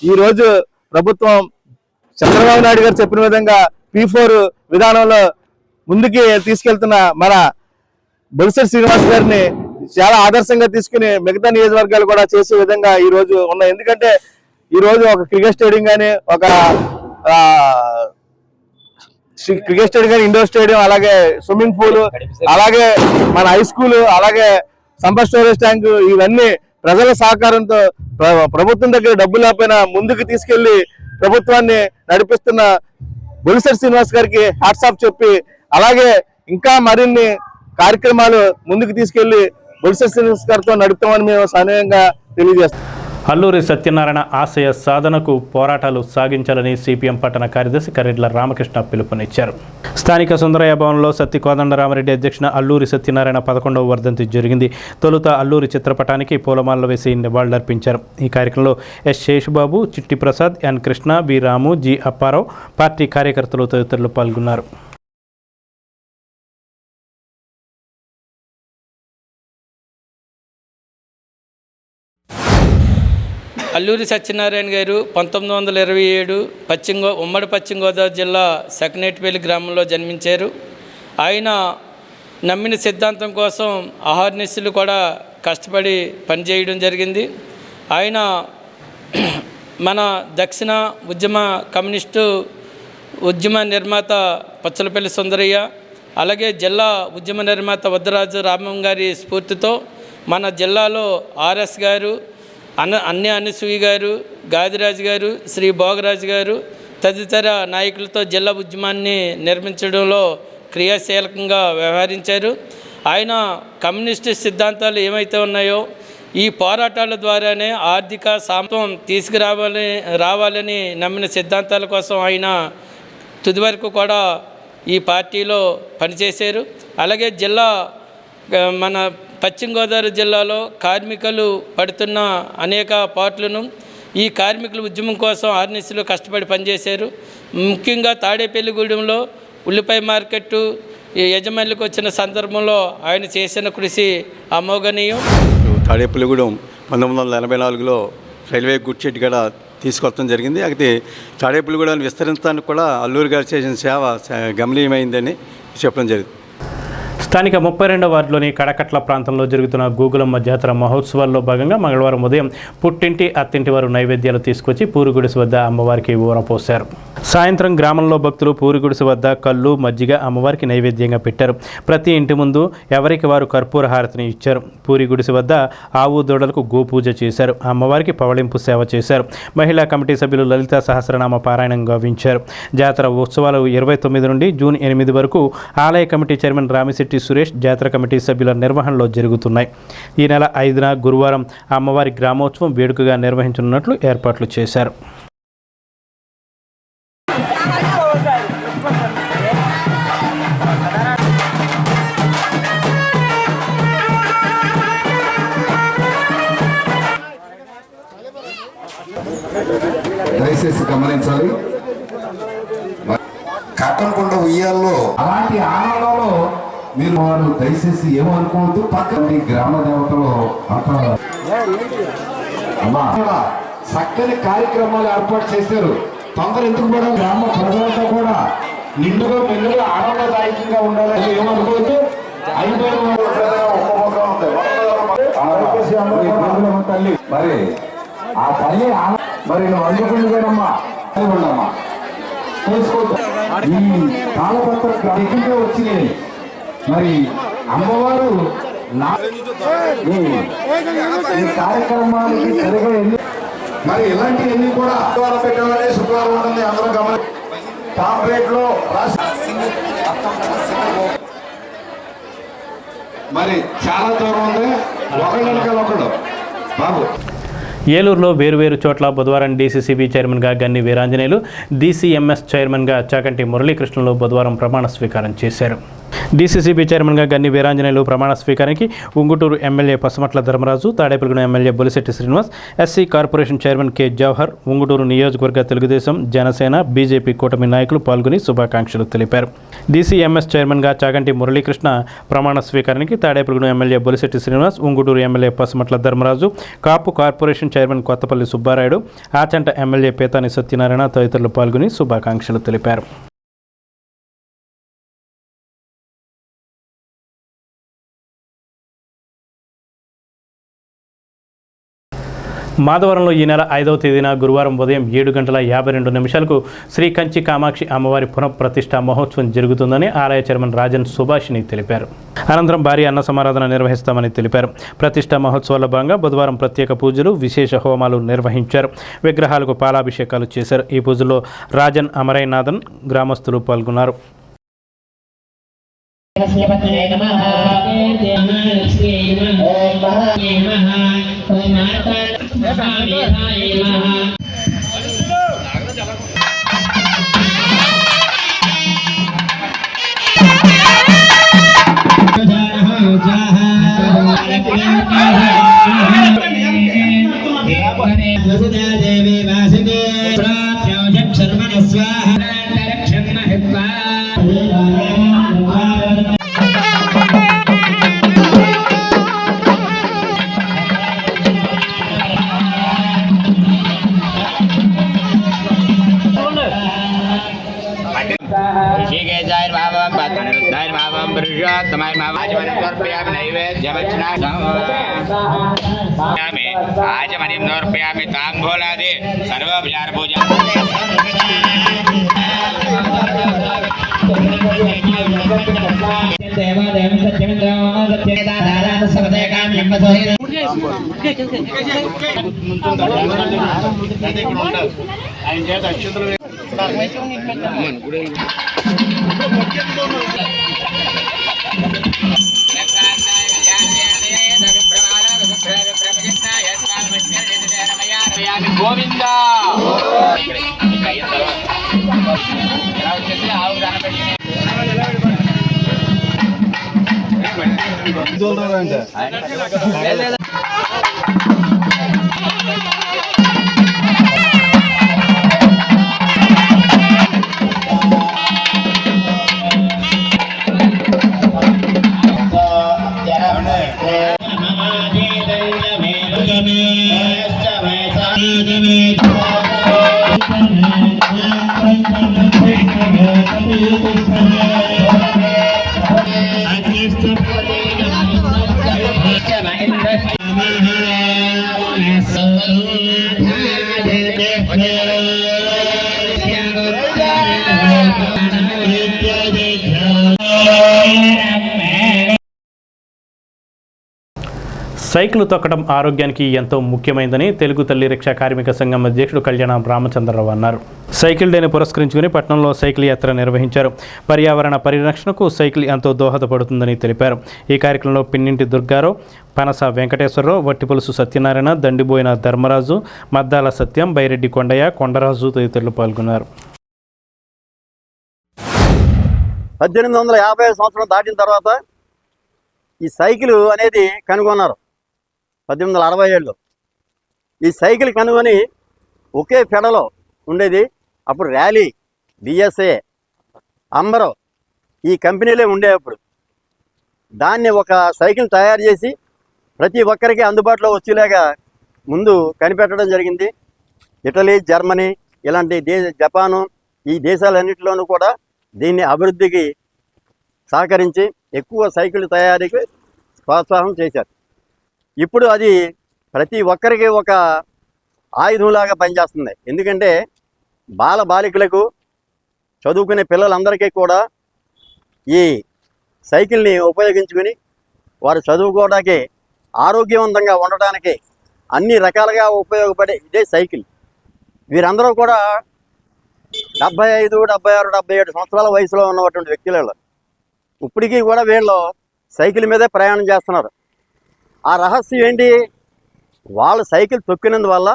ఈ రోజు ప్రభుత్వం చంద్రబాబు నాయుడు గారు చెప్పిన విధంగా P4 విధానంలో ముందుకి తీసుకెళ్తున్న మన బుల్సెట్ శ్రీనివాస్ గారిని చాలా ఆదర్శంగా తీసుకుని మిగతా నియోజకవర్గాలు కూడా చేసే విధంగా ఈ రోజు ఉన్నాయి. ఎందుకంటే ఈ రోజు ఒక క్రికెట్ స్టేడియం కానీ క్రికెట్ స్టేడియం కానీ ఇండోర్ స్టేడియం, అలాగే స్విమ్మింగ్ పూల్, అలాగే మన హై స్కూల్, అలాగే సంపర్ స్టోరేజ్ ట్యాంక్, ఇవన్నీ ప్రజల సహకారంతో ప్రభుత్వం దగ్గర డబ్బులు లేకపోయినా ముందుకు తీసుకెళ్లి ప్రభుత్వాన్ని నడిపిస్తున్న బుల్సెట్ శ్రీనివాస్ గారికి హ్యాట్సాప్ చెప్పి, అలాగే ఇంకా మరిన్ని కార్యక్రమాలు ముందుకు తీసుకెళ్లి బుల్సెట్ శ్రీనివాస్ గారితో నడుపుతామని మేము సనీయంగా తెలియజేస్తాం. అల్లూరి సత్యనారాయణ ఆశయ సాధనకు పోరాటాలు సాగించాలని సిపిఎం పట్టణ కార్యదర్శి కరెడ్ల రామకృష్ణ పిలుపునిచ్చారు. స్థానిక సుందరయ్య భవన్లో సత్తి కోదండరామరెడ్డి అధ్యక్షున అల్లూరి సత్యనారాయణ 11వ వర్ధంతి జరిగింది. తొలుత అల్లూరి చిత్రపటానికి పూలమాలలు వేసి నివాళులర్పించారు. ఈ కార్యక్రమంలో ఎస్ శేషుబాబు, చిట్టి ప్రసాద్, ఎన్ కృష్ణ, బి రాము, జి అప్పారావు, పార్టీ కార్యకర్తలు తదితరులు పాల్గొన్నారు. అల్లూరి సత్యనారాయణ గారు 1927 ఉమ్మడి పశ్చిమ గోదావరి జిల్లా సకినేటిపల్లి గ్రామంలో జన్మించారు. ఆయన నమ్మిన సిద్ధాంతం కోసం అహర్నిశలు కూడా కష్టపడి పనిచేయడం జరిగింది. ఆయన మన దక్షిణ కమ్యూనిస్టు ఉద్యమ నిర్మాత పచ్చలపల్లి సుందరయ్య, అలాగే జిల్లా ఉద్యమ నిర్మాత వద్దరాజు రామం గారి స్ఫూర్తితో మన జిల్లాలో ఆర్ఎస్ గారు, అనసూయ గారు, గాదిరాజు గారు, శ్రీ భోగరాజు గారు తదితర నాయకులతో జిల్లా ఉద్యమాన్ని నిర్మించడంలో క్రియాశీలకంగా వ్యవహరించారు. ఆయన కమ్యూనిస్టు సిద్ధాంతాలు ఏమైతే ఉన్నాయో ఈ పోరాటాల ద్వారానే ఆర్థిక సమత్వం రావాలని నమ్మిన సిద్ధాంతాల కోసం ఆయన తుది వరకు కూడా ఈ పార్టీలో పనిచేశారు. అలాగే మన పశ్చిమ గోదావరి జిల్లాలో కార్మికులు పడుతున్న అనేక పాటలను ఈ కార్మికుల ఉద్యమం కోసం ఆర్నిశలు కష్టపడి పనిచేశారు. ముఖ్యంగా తాడేపల్లిగూడెంలో ఉల్లిపాయ మార్కెట్టు యజమానులకు వచ్చిన సందర్భంలో ఆయన చేసిన కృషి అమోఘనీయం. తాడేపల్లిగూడెం 1984లో రైల్వే గుడ్ షెడ్ కూడా తీసుకొచ్చడం జరిగింది. అయితే తాడేపల్లిగూడెం విస్తరించడానికి కూడా అల్లూరి గారు చేసిన సేవ గమనీయమైందని చెప్పడం జరిగింది. స్థానిక 32వ వార్డులోని కడకట్ల ప్రాంతంలో జరుగుతున్న గూగులమ్మ జాతర మహోత్సవాల్లో భాగంగా మంగళవారం ఉదయం పుట్టింటి అత్తింటి వారు నైవేద్యాలు తీసుకొచ్చి పూరిగుడిసె వద్ద అమ్మవారికి ఊరపోశారు. సాయంత్రం గ్రామంలో భక్తులు పూరిగుడిసె వద్ద కళ్ళు, మజ్జిగ అమ్మవారికి నైవేద్యంగా పెట్టారు. ప్రతి ఇంటి ముందు ఎవరికి వారు కర్పూర హారతిని ఇచ్చారు. పూరిగుడిసె వద్ద ఆవు దూడలకు గోపూజ చేశారు. అమ్మవారికి పవళింపు సేవ చేశారు. మహిళా కమిటీ సభ్యులు లలిత సహస్రనామ పారాయణం గావించారు. జాతర ఉత్సవాలు 29 నుండి జూన్ 8 వరకు ఆలయ కమిటీ చైర్మన్ రామిశెట్టి సురేష్ జాతర కమిటీ సభ్యుల నిర్వహణలో జరుగుతున్నాయి. ఈ నెల 5న గురువారం అమ్మవారి గ్రామోత్సవం వేడుకగా నిర్వహించనున్నట్లు ఏర్పాట్లు చేశారు. దయచేసి గమనించాలి, కట్టనకుండా ఉయ్యాల్లో అలాంటి ఆనందంలో మీరు వారు దయచేసి ఏమనుకోవద్దు. పక్కన గ్రామ దేవతలు అంతా చక్కని కార్యక్రమాలు ఏర్పాటు చేశారు. తొందర ఎందుకు కూడా గ్రామ ప్రజలతో కూడా నిండుగా మెల్లుగా ఆనందదాయకంగా ఉండాలి. ఏమనుకోవద్దు. 5 తల్లి మరి ఆ తల్లి మరి నువ్వు అందుకుంది కదమ్మా ఉండమ్మా తెలుసుకోవద్దు. ఈ తాళపత్ర వచ్చినాయి. మరి అమ్మవారు ఈ కార్యక్రమానికి సరిగా మరి ఇలాంటివన్నీ కూడా శుక్రవారం పెట్టాలని శుక్రవారం ఉంటుంది. అందరూ గమని పాంప్లెట్ లో రాసి మరి చాలా దూరం ఉంది. ఒకళ్ళు బాబు. ఏలూరులో వేరువేరు చోట్ల బుధవారం డీసీసీబీ చైర్మన్గా గన్ని వీరాంజనేయులు, డీసీఎంఎస్ చైర్మన్గా చాకంటి మురళీకృష్ణలు బుధవారం ప్రమాణ స్వీకారం చేశారు. డీసీసీబీ చైర్మన్గా గన్ని వీరాంజనేయులు ప్రమాణ స్వీకారానికి Unguturu MLA Pasumatla Dharmaraju, Tadepalligudem MLA Bolisetti Srinivas, SC corporation chairman K Jawahar, Unguturu నియోజకవర్గ తెలుగుదేశం, జనసేన, బీజేపీ కూటమి నాయకులు పాల్గొని శుభాకాంక్షలు తెలిపారు. డీసీఎంఎస్ చైర్మన్గా చాగంటి మురళీకృష్ణ ప్రమాణ స్వీకారానికి Tadepalligudem MLA Bolisetti Srinivas, Unguturu MLA Pasumatla Dharmaraju, Kapu corporation chairman Kothapalli Subbarayudu, Achanta MLA Petani Satyanarayana తదితరులు పాల్గొని శుభాకాంక్షలు తెలిపారు. మాధవరంలో ఈ నెల 5వ తేదీన గురువారం ఉదయం 7:52 శ్రీ కంచి కామాక్షి అమ్మవారి పునఃప్రతిష్ఠ మహోత్సవం జరుగుతుందని ఆలయ చైర్మన్ రాజన్ సుభాషిణి తెలిపారు. అనంతరం భారీ అన్న సమారాధన నిర్వహిస్తామని తెలిపారు. ప్రతిష్ఠ మహోత్సవాల భాగంగా బుధవారం ప్రత్యేక పూజలు, విశేష హోమాలు నిర్వహించారు. విగ్రహాలకు పాలాభిషేకాలు చేశారు. ఈ పూజల్లో రాజన్ అమరైనాథన్ గ్రామస్తులు పాల్గొన్నారు. आचमनीं समर्पयामि ताम्बूलादि सर्वोपचार पूजा గోవింద సైకిల్ తొక్కడం ఆరోగ్యానికి ఎంతో ముఖ్యమైనదని తెలుగు తల్లి రిక్షా కార్మిక సంఘం అధ్యక్షుడు కళ్యాణ రామచంద్రరావు అన్నారు. సైకిల్ డేని పురస్కరించుకుని పట్టణంలో సైకిల్ యాత్ర నిర్వహించారు. పర్యావరణ పరిరక్షణకు సైకిల్ ఎంతో దోహదపడుతుందని తెలిపారు. ఈ కార్యక్రమంలో పిన్నింటి దుర్గారావు, పనస వెంకటేశ్వరరావు, వట్టిపులుసు సత్యనారాయణ, దండిబోయిన ధర్మరాజు, మద్దాల సత్యం, బైరెడ్డి కొండయ్య, కొండరాజు తదితరులు పాల్గొన్నారు. 1850 సంవత్సరం దాటిన తర్వాత ఈ సైకిల్ అనేది కనుగొన్నారు. 1867లో ఈ సైకిల్ కనుగొని ఒకే ఫెడలో ఉండేది. అప్పుడు ర్యాలీ, బిఎస్ఏ, అంబరో ఈ కంపెనీలే ఉండేవి. అప్పుడు దాన్ని ఒక సైకిల్ తయారు చేసి ప్రతి ఒక్కరికి అందుబాటులో వచ్చేలాగా ముందు కనిపెట్టడం జరిగింది. ఇటలీ, జర్మనీ ఇలాంటి జపాను ఈ దేశాలన్నింటిలోనూ కూడా దీన్ని అభివృద్ధికి సహకరించి ఎక్కువ సైకిల్ తయారీకి ప్రోత్సాహం చేశారు. ఇప్పుడు అది ప్రతి ఒక్కరికి ఒక ఆయుధంలాగా పనిచేస్తుంది. ఎందుకంటే బాలికలకు చదువుకునే పిల్లలందరికీ కూడా ఈ సైకిల్ని ఉపయోగించుకుని వారు చదువుకోవడానికి ఆరోగ్యవంతంగా ఉండడానికి అన్ని రకాలుగా ఉపయోగపడే ఇదే సైకిల్. వీరందరూ కూడా 75, 76, 77 సంవత్సరాల వయసులో ఉన్నటువంటి వ్యక్తులు ఇప్పటికీ కూడా వీళ్ళు సైకిల్ మీదే ప్రయాణం చేస్తున్నారు. ఆ రహస్యం ఏంటి? వాళ్ళు సైకిల్ తొక్కినందువల్ల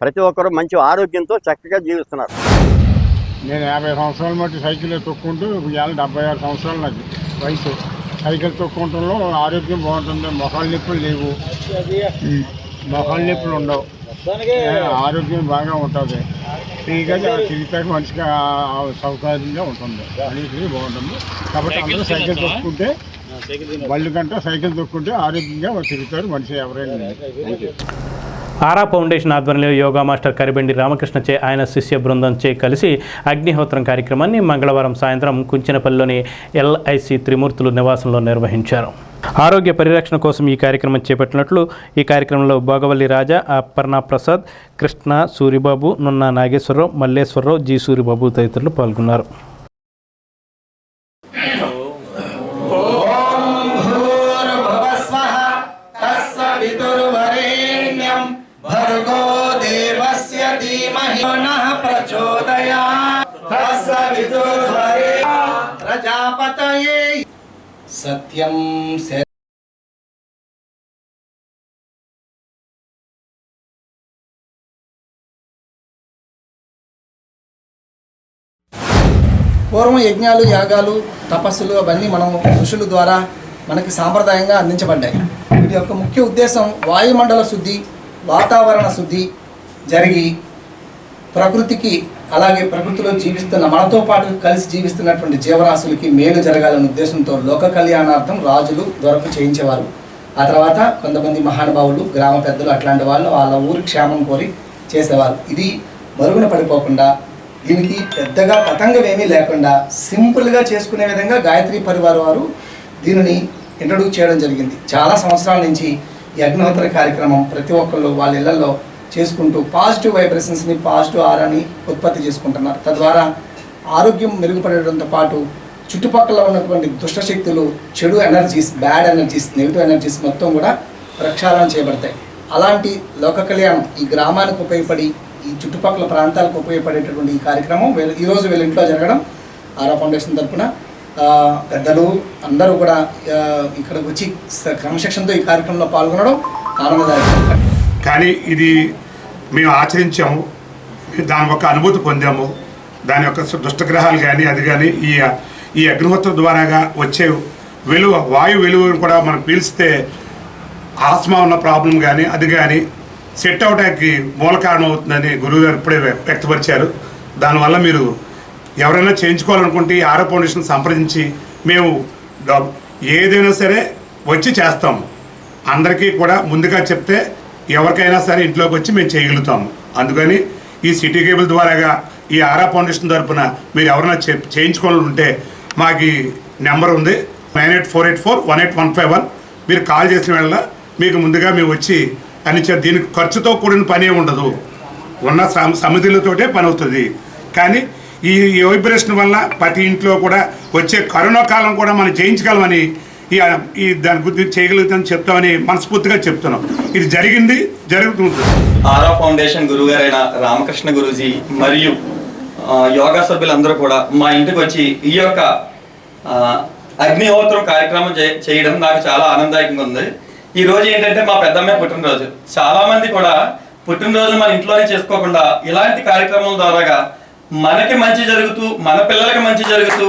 ప్రతి ఒక్కరు మంచి ఆరోగ్యంతో చక్కగా జీవిస్తున్నారు. నేను 50 సంవత్సరాల మట్టి సైకిల్ తొక్కుంటూ ఇవాళ 76 సంవత్సరాలు నాకు వయసు. సైకిల్ తొక్కుంటంలో ఆరోగ్యం బాగుంటుంది. మొఖాల నొప్పులు లేవు, మొఖాల నొప్పులు ఉండవు, ఆరోగ్యం బాగా ఉంటుంది. ఫ్రీగా తిరిగితే మంచిగా సౌకర్యంగా ఉంటుంది, అన్నిటికీ బాగుంటుంది. కాబట్టి అందరూ సైకిల్ తొక్కుంటే బళ్ళు కంటే సైకిల్ తొక్కుంటే ఆరోగ్యంగా తిరుగుతారు మనిషి ఎవరైనా. ఆరా ఫౌండేషన్ ఆధ్వర్యంలో యోగా మాస్టర్ కరిబెండి రామకృష్ణచే ఆయన శిష్య బృందంచే కలిసి అగ్నిహోత్రం కార్యక్రమాన్ని మంగళవారం సాయంత్రం కుంచినపల్లిలోని LIC త్రిమూర్తులు నివాసంలో నిర్వహించారు. ఆరోగ్య పరిరక్షణ కోసం ఈ కార్యక్రమం చేపట్టినట్లు ఈ కార్యక్రమంలో భోగవల్లి రాజా, అపర్ణ ప్రసాద్, కృష్ణ, సూరిబాబు, నున్నా నాగేశ్వరరావు, మల్లేశ్వరరావు, జి సూరిబాబు తదితరులు పాల్గొన్నారు. సత్యం పూర్వం యజ్ఞాలు, యాగాలు, తపస్సులు అవన్నీ మనం ఋషుల ద్వారా మనకి సాంప్రదాయంగా అందించబడ్డాయి. వీటి యొక్క ముఖ్య ఉద్దేశం వాయుమండల శుద్ధి, వాతావరణ శుద్ధి జరిగి ప్రకృతికి అలాగే ప్రకృతిలో జీవిస్తున్న మనతో పాటు కలిసి జీవిస్తున్నటువంటి జీవరాశులకి మేలు జరగాలనే ఉద్దేశంతో లోక కళ్యాణార్థం రాజులు దొరకు చేయించేవారు. ఆ తర్వాత కొంతమంది మహానుభావులు, గ్రామ పెద్దలు అట్లాంటి వాళ్ళు వాళ్ళ ఊరి క్షేమం కోరి చేసేవారు. ఇది మరుగున పడిపోకుండా దీనికి పెద్దగా పతంగం ఏమీ లేకుండా సింపుల్గా చేసుకునే విధంగా గాయత్రి పరివార్ వారు దీనిని ఇంట్రడ్యూస్ చేయడం జరిగింది. చాలా సంవత్సరాల నుంచి ఈ అగ్నిహోత్ర కార్యక్రమం ప్రతి ఒక్కళ్ళు వాళ్ళ ఇళ్లలో చేసుకుంటూ పాజిటివ్ వైబ్రేషన్స్ని, పాజిటివ్ ఆరాని ఉత్పత్తి చేసుకుంటున్నారు. తద్వారా ఆరోగ్యం మెరుగుపడడంతో పాటు చుట్టుపక్కల ఉన్నటువంటి దుష్టశక్తులు, చెడు energies, bad energies, negative energies మొత్తం కూడా ప్రక్షాళన చేయబడతాయి. అలాంటి లోక కళ్యాణం ఈ గ్రామానికి ఉపయోగపడి ఈ చుట్టుపక్కల ప్రాంతాలకు ఉపయోగపడేటటువంటి ఈ కార్యక్రమం ఈరోజు వీళ్ళ ఇంట్లో జరగడం ఆరా ఫౌండేషన్ తరఫున పెద్దలు అందరూ కూడా ఇక్కడికి వచ్చి క్రమశిక్షణతో ఈ కార్యక్రమంలో పాల్గొనడం ఆనందదాయకం. కానీ ఇది మేము ఆచరించాము, దాని యొక్క అనుభూతి పొందాము. దాని యొక్క దుష్టగ్రహాలు కానీ అది కానీ ఈ అగ్నిహోత్ర ద్వారాగా వచ్చే వెలువ, వాయు వెలువను కూడా మనం పీల్స్తే ఆస్మా ఉన్న ప్రాబ్లం కానీ అది కానీ సెట్ అవడానికి మూల కారణం అవుతుందని గురువుగారు ఇప్పుడే వ్యక్తపరిచారు. దానివల్ల మీరు ఎవరైనా చేయించుకోవాలనుకుంటే ఆరా ఫౌండేషన్ సంప్రదించి మేము ఏదైనా సరే వచ్చి చేస్తాము. అందరికీ కూడా ముందుగా చెప్తే ఎవరికైనా సరే ఇంట్లోకి వచ్చి మేము చేయగలుగుతాము. అందుకని ఈ సిటీ కేబుల్ ద్వారాగా ఈ ఆరా ఫౌండేషన్ తరఫున మీరు ఎవరైనా చేయించుకోవాలంటే మాకు నెంబర్ ఉంది 9848418151. మీరు కాల్ చేసిన వేళ మీకు ముందుగా మేము వచ్చి అని దీనికి ఖర్చుతో కూడిన పని ఉండదు, ఉన్న సమితులతోటే పని అవుతుంది. కానీ ఈ వైబ్రేషన్ వల్ల ప్రతి ఇంట్లో కూడా వచ్చే కరోనా కాలం కూడా మనం చేయించగలమని ఈ దాని గురించి చేయగలుగుతామని చెప్తామని మనస్ఫూర్తిగా చెప్తున్నాం. ఇది జరిగింది, జరుగుతుంది. ఆరా ఫౌండేషన్ గురువుగారైన రామకృష్ణ గురూజీ మరియు యోగా సభ్యులందరూ కూడా మా ఇంటికి వచ్చి ఈ యొక్క అగ్నిహోత్రం కార్యక్రమం చేయడం నాకు చాలా ఆనందదాయకంగా ఉంది. ఈ రోజు ఏంటంటే మా పెద్దమ్మాయి పుట్టినరోజు. చాలా మంది కూడా పుట్టినరోజు మన ఇంట్లోనే చేసుకోకుండా ఇలాంటి కార్యక్రమాల ద్వారాగా మనకి మంచి జరుగుతూ, మన పిల్లలకి మంచి జరుగుతూ,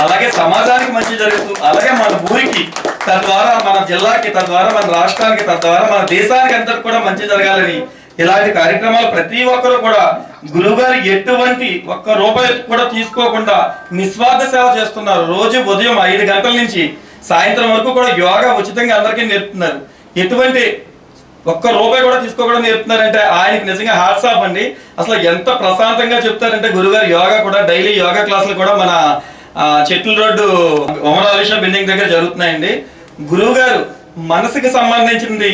అలాగే సమాజానికి మంచి జరుగుతూ, అలాగే మన ఊరికి, తద్వారా మన జిల్లాకి, తద్వారా మన రాష్ట్రానికి, తద్వారా మన దేశానికి అంతకు కూడా మంచి జరగాలని ఇలాంటి కార్యక్రమాలు ప్రతి ఒక్కరు కూడా గురువుగారు ఎటువంటి ఒక్క రూపాయి కూడా తీసుకోకుండా నిస్వార్థ సేవ చేస్తున్నారు. రోజు ఉదయం 5 గంటల నుంచి సాయంత్రం వరకు కూడా యోగా ఉచితంగా అందరికీ నేర్పుతున్నారు. ఎటువంటి ఒక్క రూపాయి కూడా తీసుకోకుండా నేర్పుతున్నారంటే ఆయనకి నిజంగా హ్యాట్స్ ఆఫ్ అండి. అసలు ఎంత ప్రశాంతంగా చెప్తారంటే గురుగారు యోగా కూడా డైలీ యోగా క్లాసులు కూడా మన చెట్ల రోడ్డు ఒమరాలిషా బిల్డింగ్ దగ్గర జరుగుతున్నాయండి. గురువు గారు మనసుకి సంబంధించింది,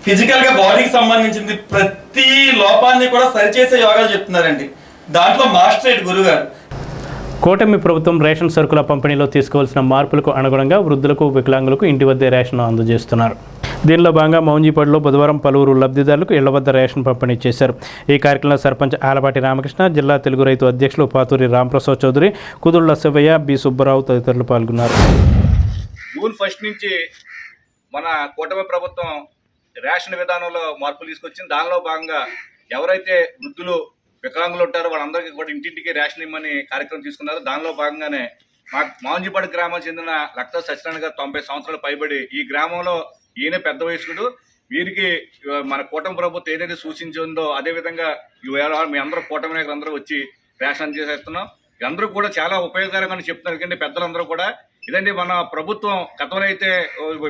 ఫిజికల్ గా బాడీకి సంబంధించింది ప్రతి లోపాన్ని కూడా సరిచేసే యోగాలు చెప్తున్నారండి. దాంట్లో మాస్టర్ గురుగారు. కూటమి ప్రభుత్వం రేషన్ సరుకుల పంపిణీలో తీసుకోవాల్సిన మార్పులకు అనుగుణంగా వృద్ధులకు, వికలాంగులకు ఇంటి వద్దే రేషన్ అందజేస్తున్నారు. దీనిలో భాగంగా మౌంజీపడిలో బుధవారం పలువురు లబ్ధిదారులకు ఇళ్ల వద్ద రేషన్ పంపిణీ చేశారు. ఈ కార్యక్రమంలో సర్పంచ్ ఆలపాటి రామకృష్ణ, జిల్లా తెలుగు రైతు అధ్యక్షులు పాతూరి రాంప్రసాద్ చౌదరి, కుదుళ్ల శివయ్య, బి సుబ్బరావు తదితరులు పాల్గొన్నారు. జూన్ 1 నుంచి మన కూటమి ప్రభుత్వం రేషన్ విధానంలో మార్పులు తీసుకొచ్చింది. దానిలో భాగంగా ఎవరైతే వృద్ధులు, వికలాంగులు ఉంటారో వాళ్ళందరికీ కూడా ఇంటింటికి రేషన్ ఇమ్మని కార్యక్రమం తీసుకున్నారు. దానిలో భాగంగానే మా మౌంజిపాడు గ్రామం చెందిన లక్త సత్యనారాయణ గారు 90 సంవత్సరాలు పైబడి ఈ గ్రామంలో ఈయన పెద్ద వయస్కుడు. వీరికి మన కూటమి ప్రభుత్వం ఏదైతే సూచించిందో అదేవిధంగా మీ అందరూ కూటమి నాయకులు అందరూ వచ్చి రేషన్ అందజేసేస్తున్నాం. అందరూ కూడా చాలా ఉపయోగకరంగా చెప్తున్నారు. ఎందుకంటే పెద్దలందరూ కూడా ఇదండి మన ప్రభుత్వం గతంలో అయితే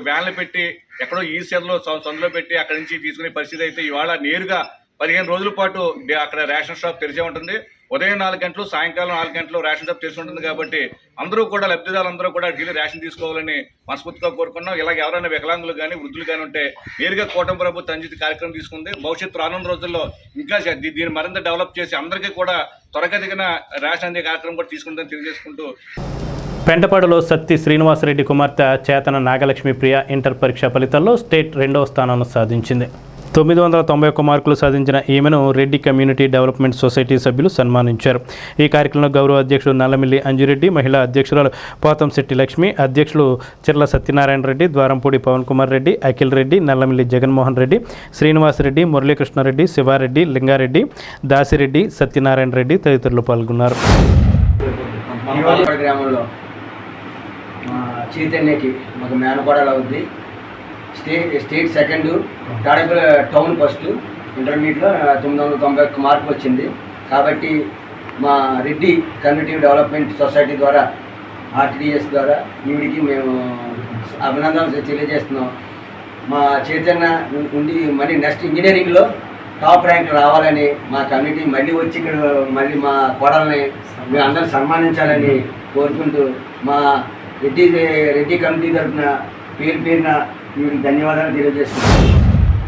వ్యాన్లు పెట్టి ఎక్కడో ఈ సెల్లో సందులో పెట్టి అక్కడి నుంచి తీసుకునే పరిస్థితి అయితే ఇవాళ నేరుగా 15 రోజుల పాటు అక్కడ రేషన్ షాప్ తెరిచే ఉంటుంది. ఉదయం 4 గంటలు, సాయంకాలం 4 గంటలు రేషన్ షాప్ తెరిచి ఉంటుంది. కాబట్టి అందరూ కూడా లబ్ధిదారులందరూ కూడా రేషన్ తీసుకోవాలని మనస్ఫూర్తిగా కోరుకున్నాం. ఇలాగ ఎవరైనా వికలాంగులు కానీ వృద్ధులు కానీ ఉంటే నేరుగా కూటమి ప్రభుత్వం అంజిత కార్యక్రమం తీసుకుంది. భవిష్యత్తు రానున్న రోజుల్లో ఇంకా దీన్ని మరింత డెవలప్ చేసి అందరికీ కూడా త్వరగతిన రేషన్ అందే కార్యక్రమం కూడా తీసుకుంటుందని తెలియజేసుకుంటూ పెంటపాడులో సత్తి శ్రీనివాసరెడ్డి కుమార్తె చేతన నాగలక్ష్మి ప్రియ ఇంటర్ పరీక్ష ఫలితాల్లో స్టేట్ 2వ స్థానాన్ని సాధించింది. 991 మార్కులు సాధించిన ఈమెను రెడ్డి కమ్యూనిటీ డెవలప్మెంట్ సొసైటీ సభ్యులు సన్మానించారు. ఈ కార్యక్రమంలో గౌరవ అధ్యక్షుడు నల్లమిల్లి అంజిరెడ్డి, మహిళా అధ్యక్షురాలు పోతంశెట్టి లక్ష్మి, అధ్యక్షులు చిర్ల సత్యనారాయణ రెడ్డి, ద్వారంపూడి పవన్ కుమార్ రెడ్డి, అఖిల్ రెడ్డి, నల్లమిల్లి జగన్మోహన్ రెడ్డి, శ్రీనివాసరెడ్డి, మురళీకృష్ణారెడ్డి, శివారెడ్డి, లింగారెడ్డి, దాసిరెడ్డి, సత్యనారాయణ రెడ్డి తదితరులు పాల్గొన్నారు. గ్రామంలో మా చైతన్యకి మాకు మేనకోడలు అవుద్ది. State second, Tadepalli town first. ఇంటర్మీడియట్లో 991 మార్కులు వచ్చింది. కాబట్టి మా రెడ్డి కమ్యూనిటీ డెవలప్మెంట్ సొసైటీ ద్వారా, ఆర్టీడీఎస్ ద్వారా ఈవిడికి మేము అభినందనలు తెలియజేస్తున్నాం. మా చైతన్య ఉండి మళ్ళీ నెక్స్ట్ ఇంజనీరింగ్లో టాప్ ర్యాంక్ రావాలని, మా కమ్యూనిటీ మళ్ళీ వచ్చి ఇక్కడ మళ్ళీ మా కోడల్ని మేము అందరూ సన్మానించాలని కోరుకుంటూ మా రెడ్డి కమిటీ తరఫున పేరున వీరికి ధన్యవాదాలు తెలియజేస్తున్నాం.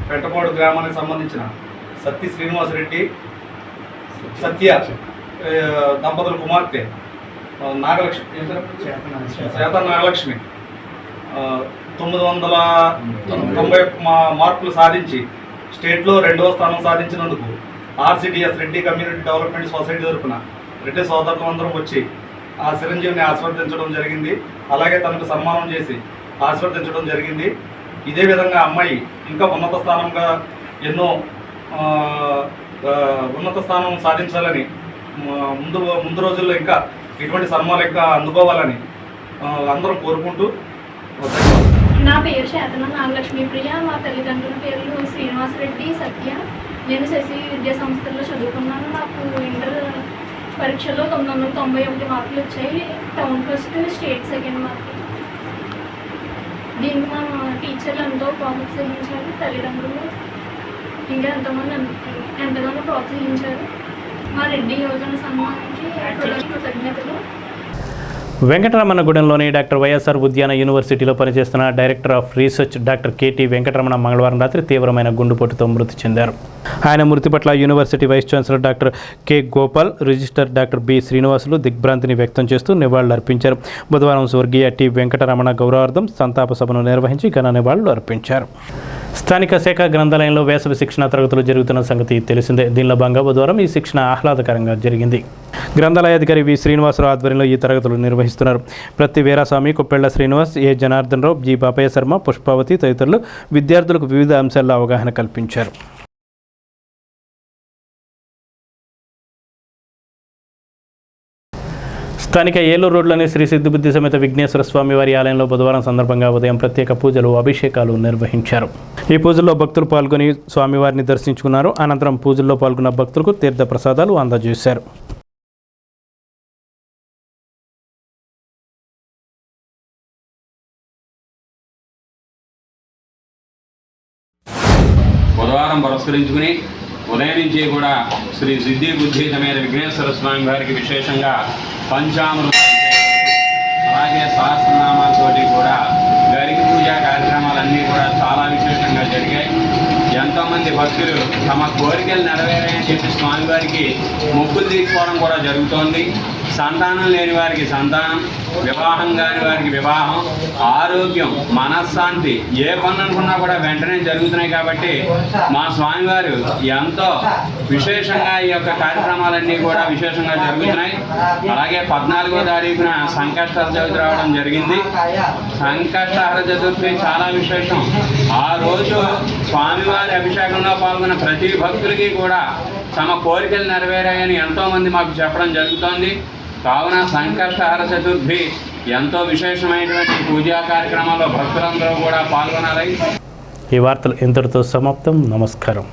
పెంటపాడు గ్రామానికి సంబంధించిన సత్తి శ్రీనివాసరెడ్డి, సత్య దంపతుల కుమార్తె చేతన నాగలక్ష్మి 991 మార్కులు సాధించి స్టేట్లో 2వ స్థానం సాధించినందుకు ఆర్సిడిఎస్ రెడ్డి కమ్యూనిటీ డెవలప్మెంట్ సొసైటీ తరఫున రెడ్డి సోదరులు అందరం వచ్చి ఆ చిరంజీవిని ఆశీర్వదించడం జరిగింది. అలాగే తనకు సన్మానం చేసి ఆశీర్వదించడం జరిగింది. ఇదే విధంగా అమ్మాయి ఇంకా ఉన్నత స్థానం సాధించాలని, ముందు రోజుల్లో ఇంకా ఇటువంటి సన్మానాలు ఇంకా అందుకోవాలని అందరం కోరుకుంటూ. నా పేరు చేతన నాగలక్ష్మి ప్రియ. మా తల్లిదండ్రుల పేర్లు శ్రీనివాసరెడ్డి, సత్య. నేను శశి విద్యా సంస్థల్లో చదువుకున్నాను. నాకు ఇంటర్ పరీక్షలో 991 మార్కులు వచ్చాయి. టౌన్ ఫస్ట్, స్టేట్ సెకండ్ మార్కులు. దీనికి మా టీచర్లు ఎంతో ప్రోత్సహించారు. తల్లిదండ్రులు ఇంకా ఎంతగానో ప్రోత్సహించారు. మా రెడ్డి యోజన సన్మానానికి కృతజ్ఞతలు. వెంకటరమణగూడెంలోని డాక్టర్ వైఎస్ఆర్ ఉద్యాన యూనివర్సిటీలో పనిచేస్తున్న director of research doctor KT Venkataramana మంగళవారం రాత్రి తీవ్రమైన గుండెపోటుతో మృతి చెందారు. ఆయన మృతి పట్ల university vice chancellor doctor K Gopal, registrar doctor B Srinivasulu దిగ్భ్రాంతిని వ్యక్తం చేస్తూ నివాళులర్పించారు. బుధవారం స్వర్గీయ టి వెంకటరమణ గౌరవార్థం సంతాప సభను నిర్వహించి ఘన నివాళులు అర్పించారు. స్థానిక శాఖ గ్రంథాలయంలో వేసవి శిక్షణ తరగతులు జరుగుతున్న సంగతి తెలిసిందే. దీనిలో భాగంగా బుధవారం ఈ శిక్షణ ఆహ్లాదకరంగా జరిగింది. గ్రంథాలయాధికారి వి శ్రీనివాసరావు ఆధ్వర్యంలో ఈ తరగతులు నిర్వహిస్తున్నారు. ప్రతి వీరాస్వామి, కుప్పెళ్ల శ్రీనివాస్, ఏ జనార్దన్ రావు, జి బాపయ్య శర్మ, పుష్పావతి తదితరులు విద్యార్థులకు వివిధ అంశాల్లో అవగాహన కల్పించారు. స్థానిక ఏలూరు రోడ్లోని శ్రీ సిద్ధిబుద్ధి సమేత విఘ్నేశ్వర స్వామి వారి ఆలయంలో బుధవారం సందర్భంగా ఉదయం ప్రత్యేక పూజలు, అభిషేకాలు నిర్వహించారు. ఈ పూజల్లో భక్తులు పాల్గొని స్వామివారిని దర్శించుకున్నారు. అనంతరం పూజల్లో పాల్గొన్న భక్తులకు తీర్థ ప్రసాదాలు అందజేశారు. గురువారం పురస్కరించుకుని ఉదయం నుంచి కూడా శ్రీ సిద్ధి బుద్ధి సమేత విఘ్నేశ్వర స్వామి వారికి విశేషంగా పంచామృత అలాగే సహస్రనామాలతోటి కూడా గరికి పూజా కార్యక్రమాలన్నీ కూడా చాలా విశేషంగా జరిగాయి. ఎంతోమంది భక్తులు తమ కోరికలు నెరవేరాయని చెప్పి స్వామివారికి మొక్కులు తీసుకోవడం కూడా జరుగుతోంది. సంతానం లేని వారికి సంతానం, వివాహం కాని వారికి వివాహం, ఆరోగ్యం, మనశ్శాంతి, ఏ పనులు అనుకున్నా కూడా వెంటనే జరుగుతున్నాయి. కాబట్టి మా స్వామివారు ఎంతో విశేషంగా ఈ యొక్క కార్యక్రమాలన్నీ కూడా విశేషంగా జరుగుతున్నాయి. అలాగే 14వ తారీఖున సంకష్టహర చవితి రావడం జరిగింది. సంకష్టహర చతుర్థి చాలా విశేషం. ఆ రోజు స్వామివారి అభిషేకంలో పాల్గొన్న ప్రతి భక్తులకి కూడా తమ కోరికలు నెరవేరాయని ఎంతోమంది మాకు చెప్పడం జరుగుతోంది. కావున సంకష్టహర చతుర్థి ఎంతో విశేషమైనటువంటి పూజా కార్యక్రమాల్లో భక్తులందరూ కూడా పాల్గొనాలి. ఈ వార్తలు ఇంతటితో సమాప్తం. నమస్కారం.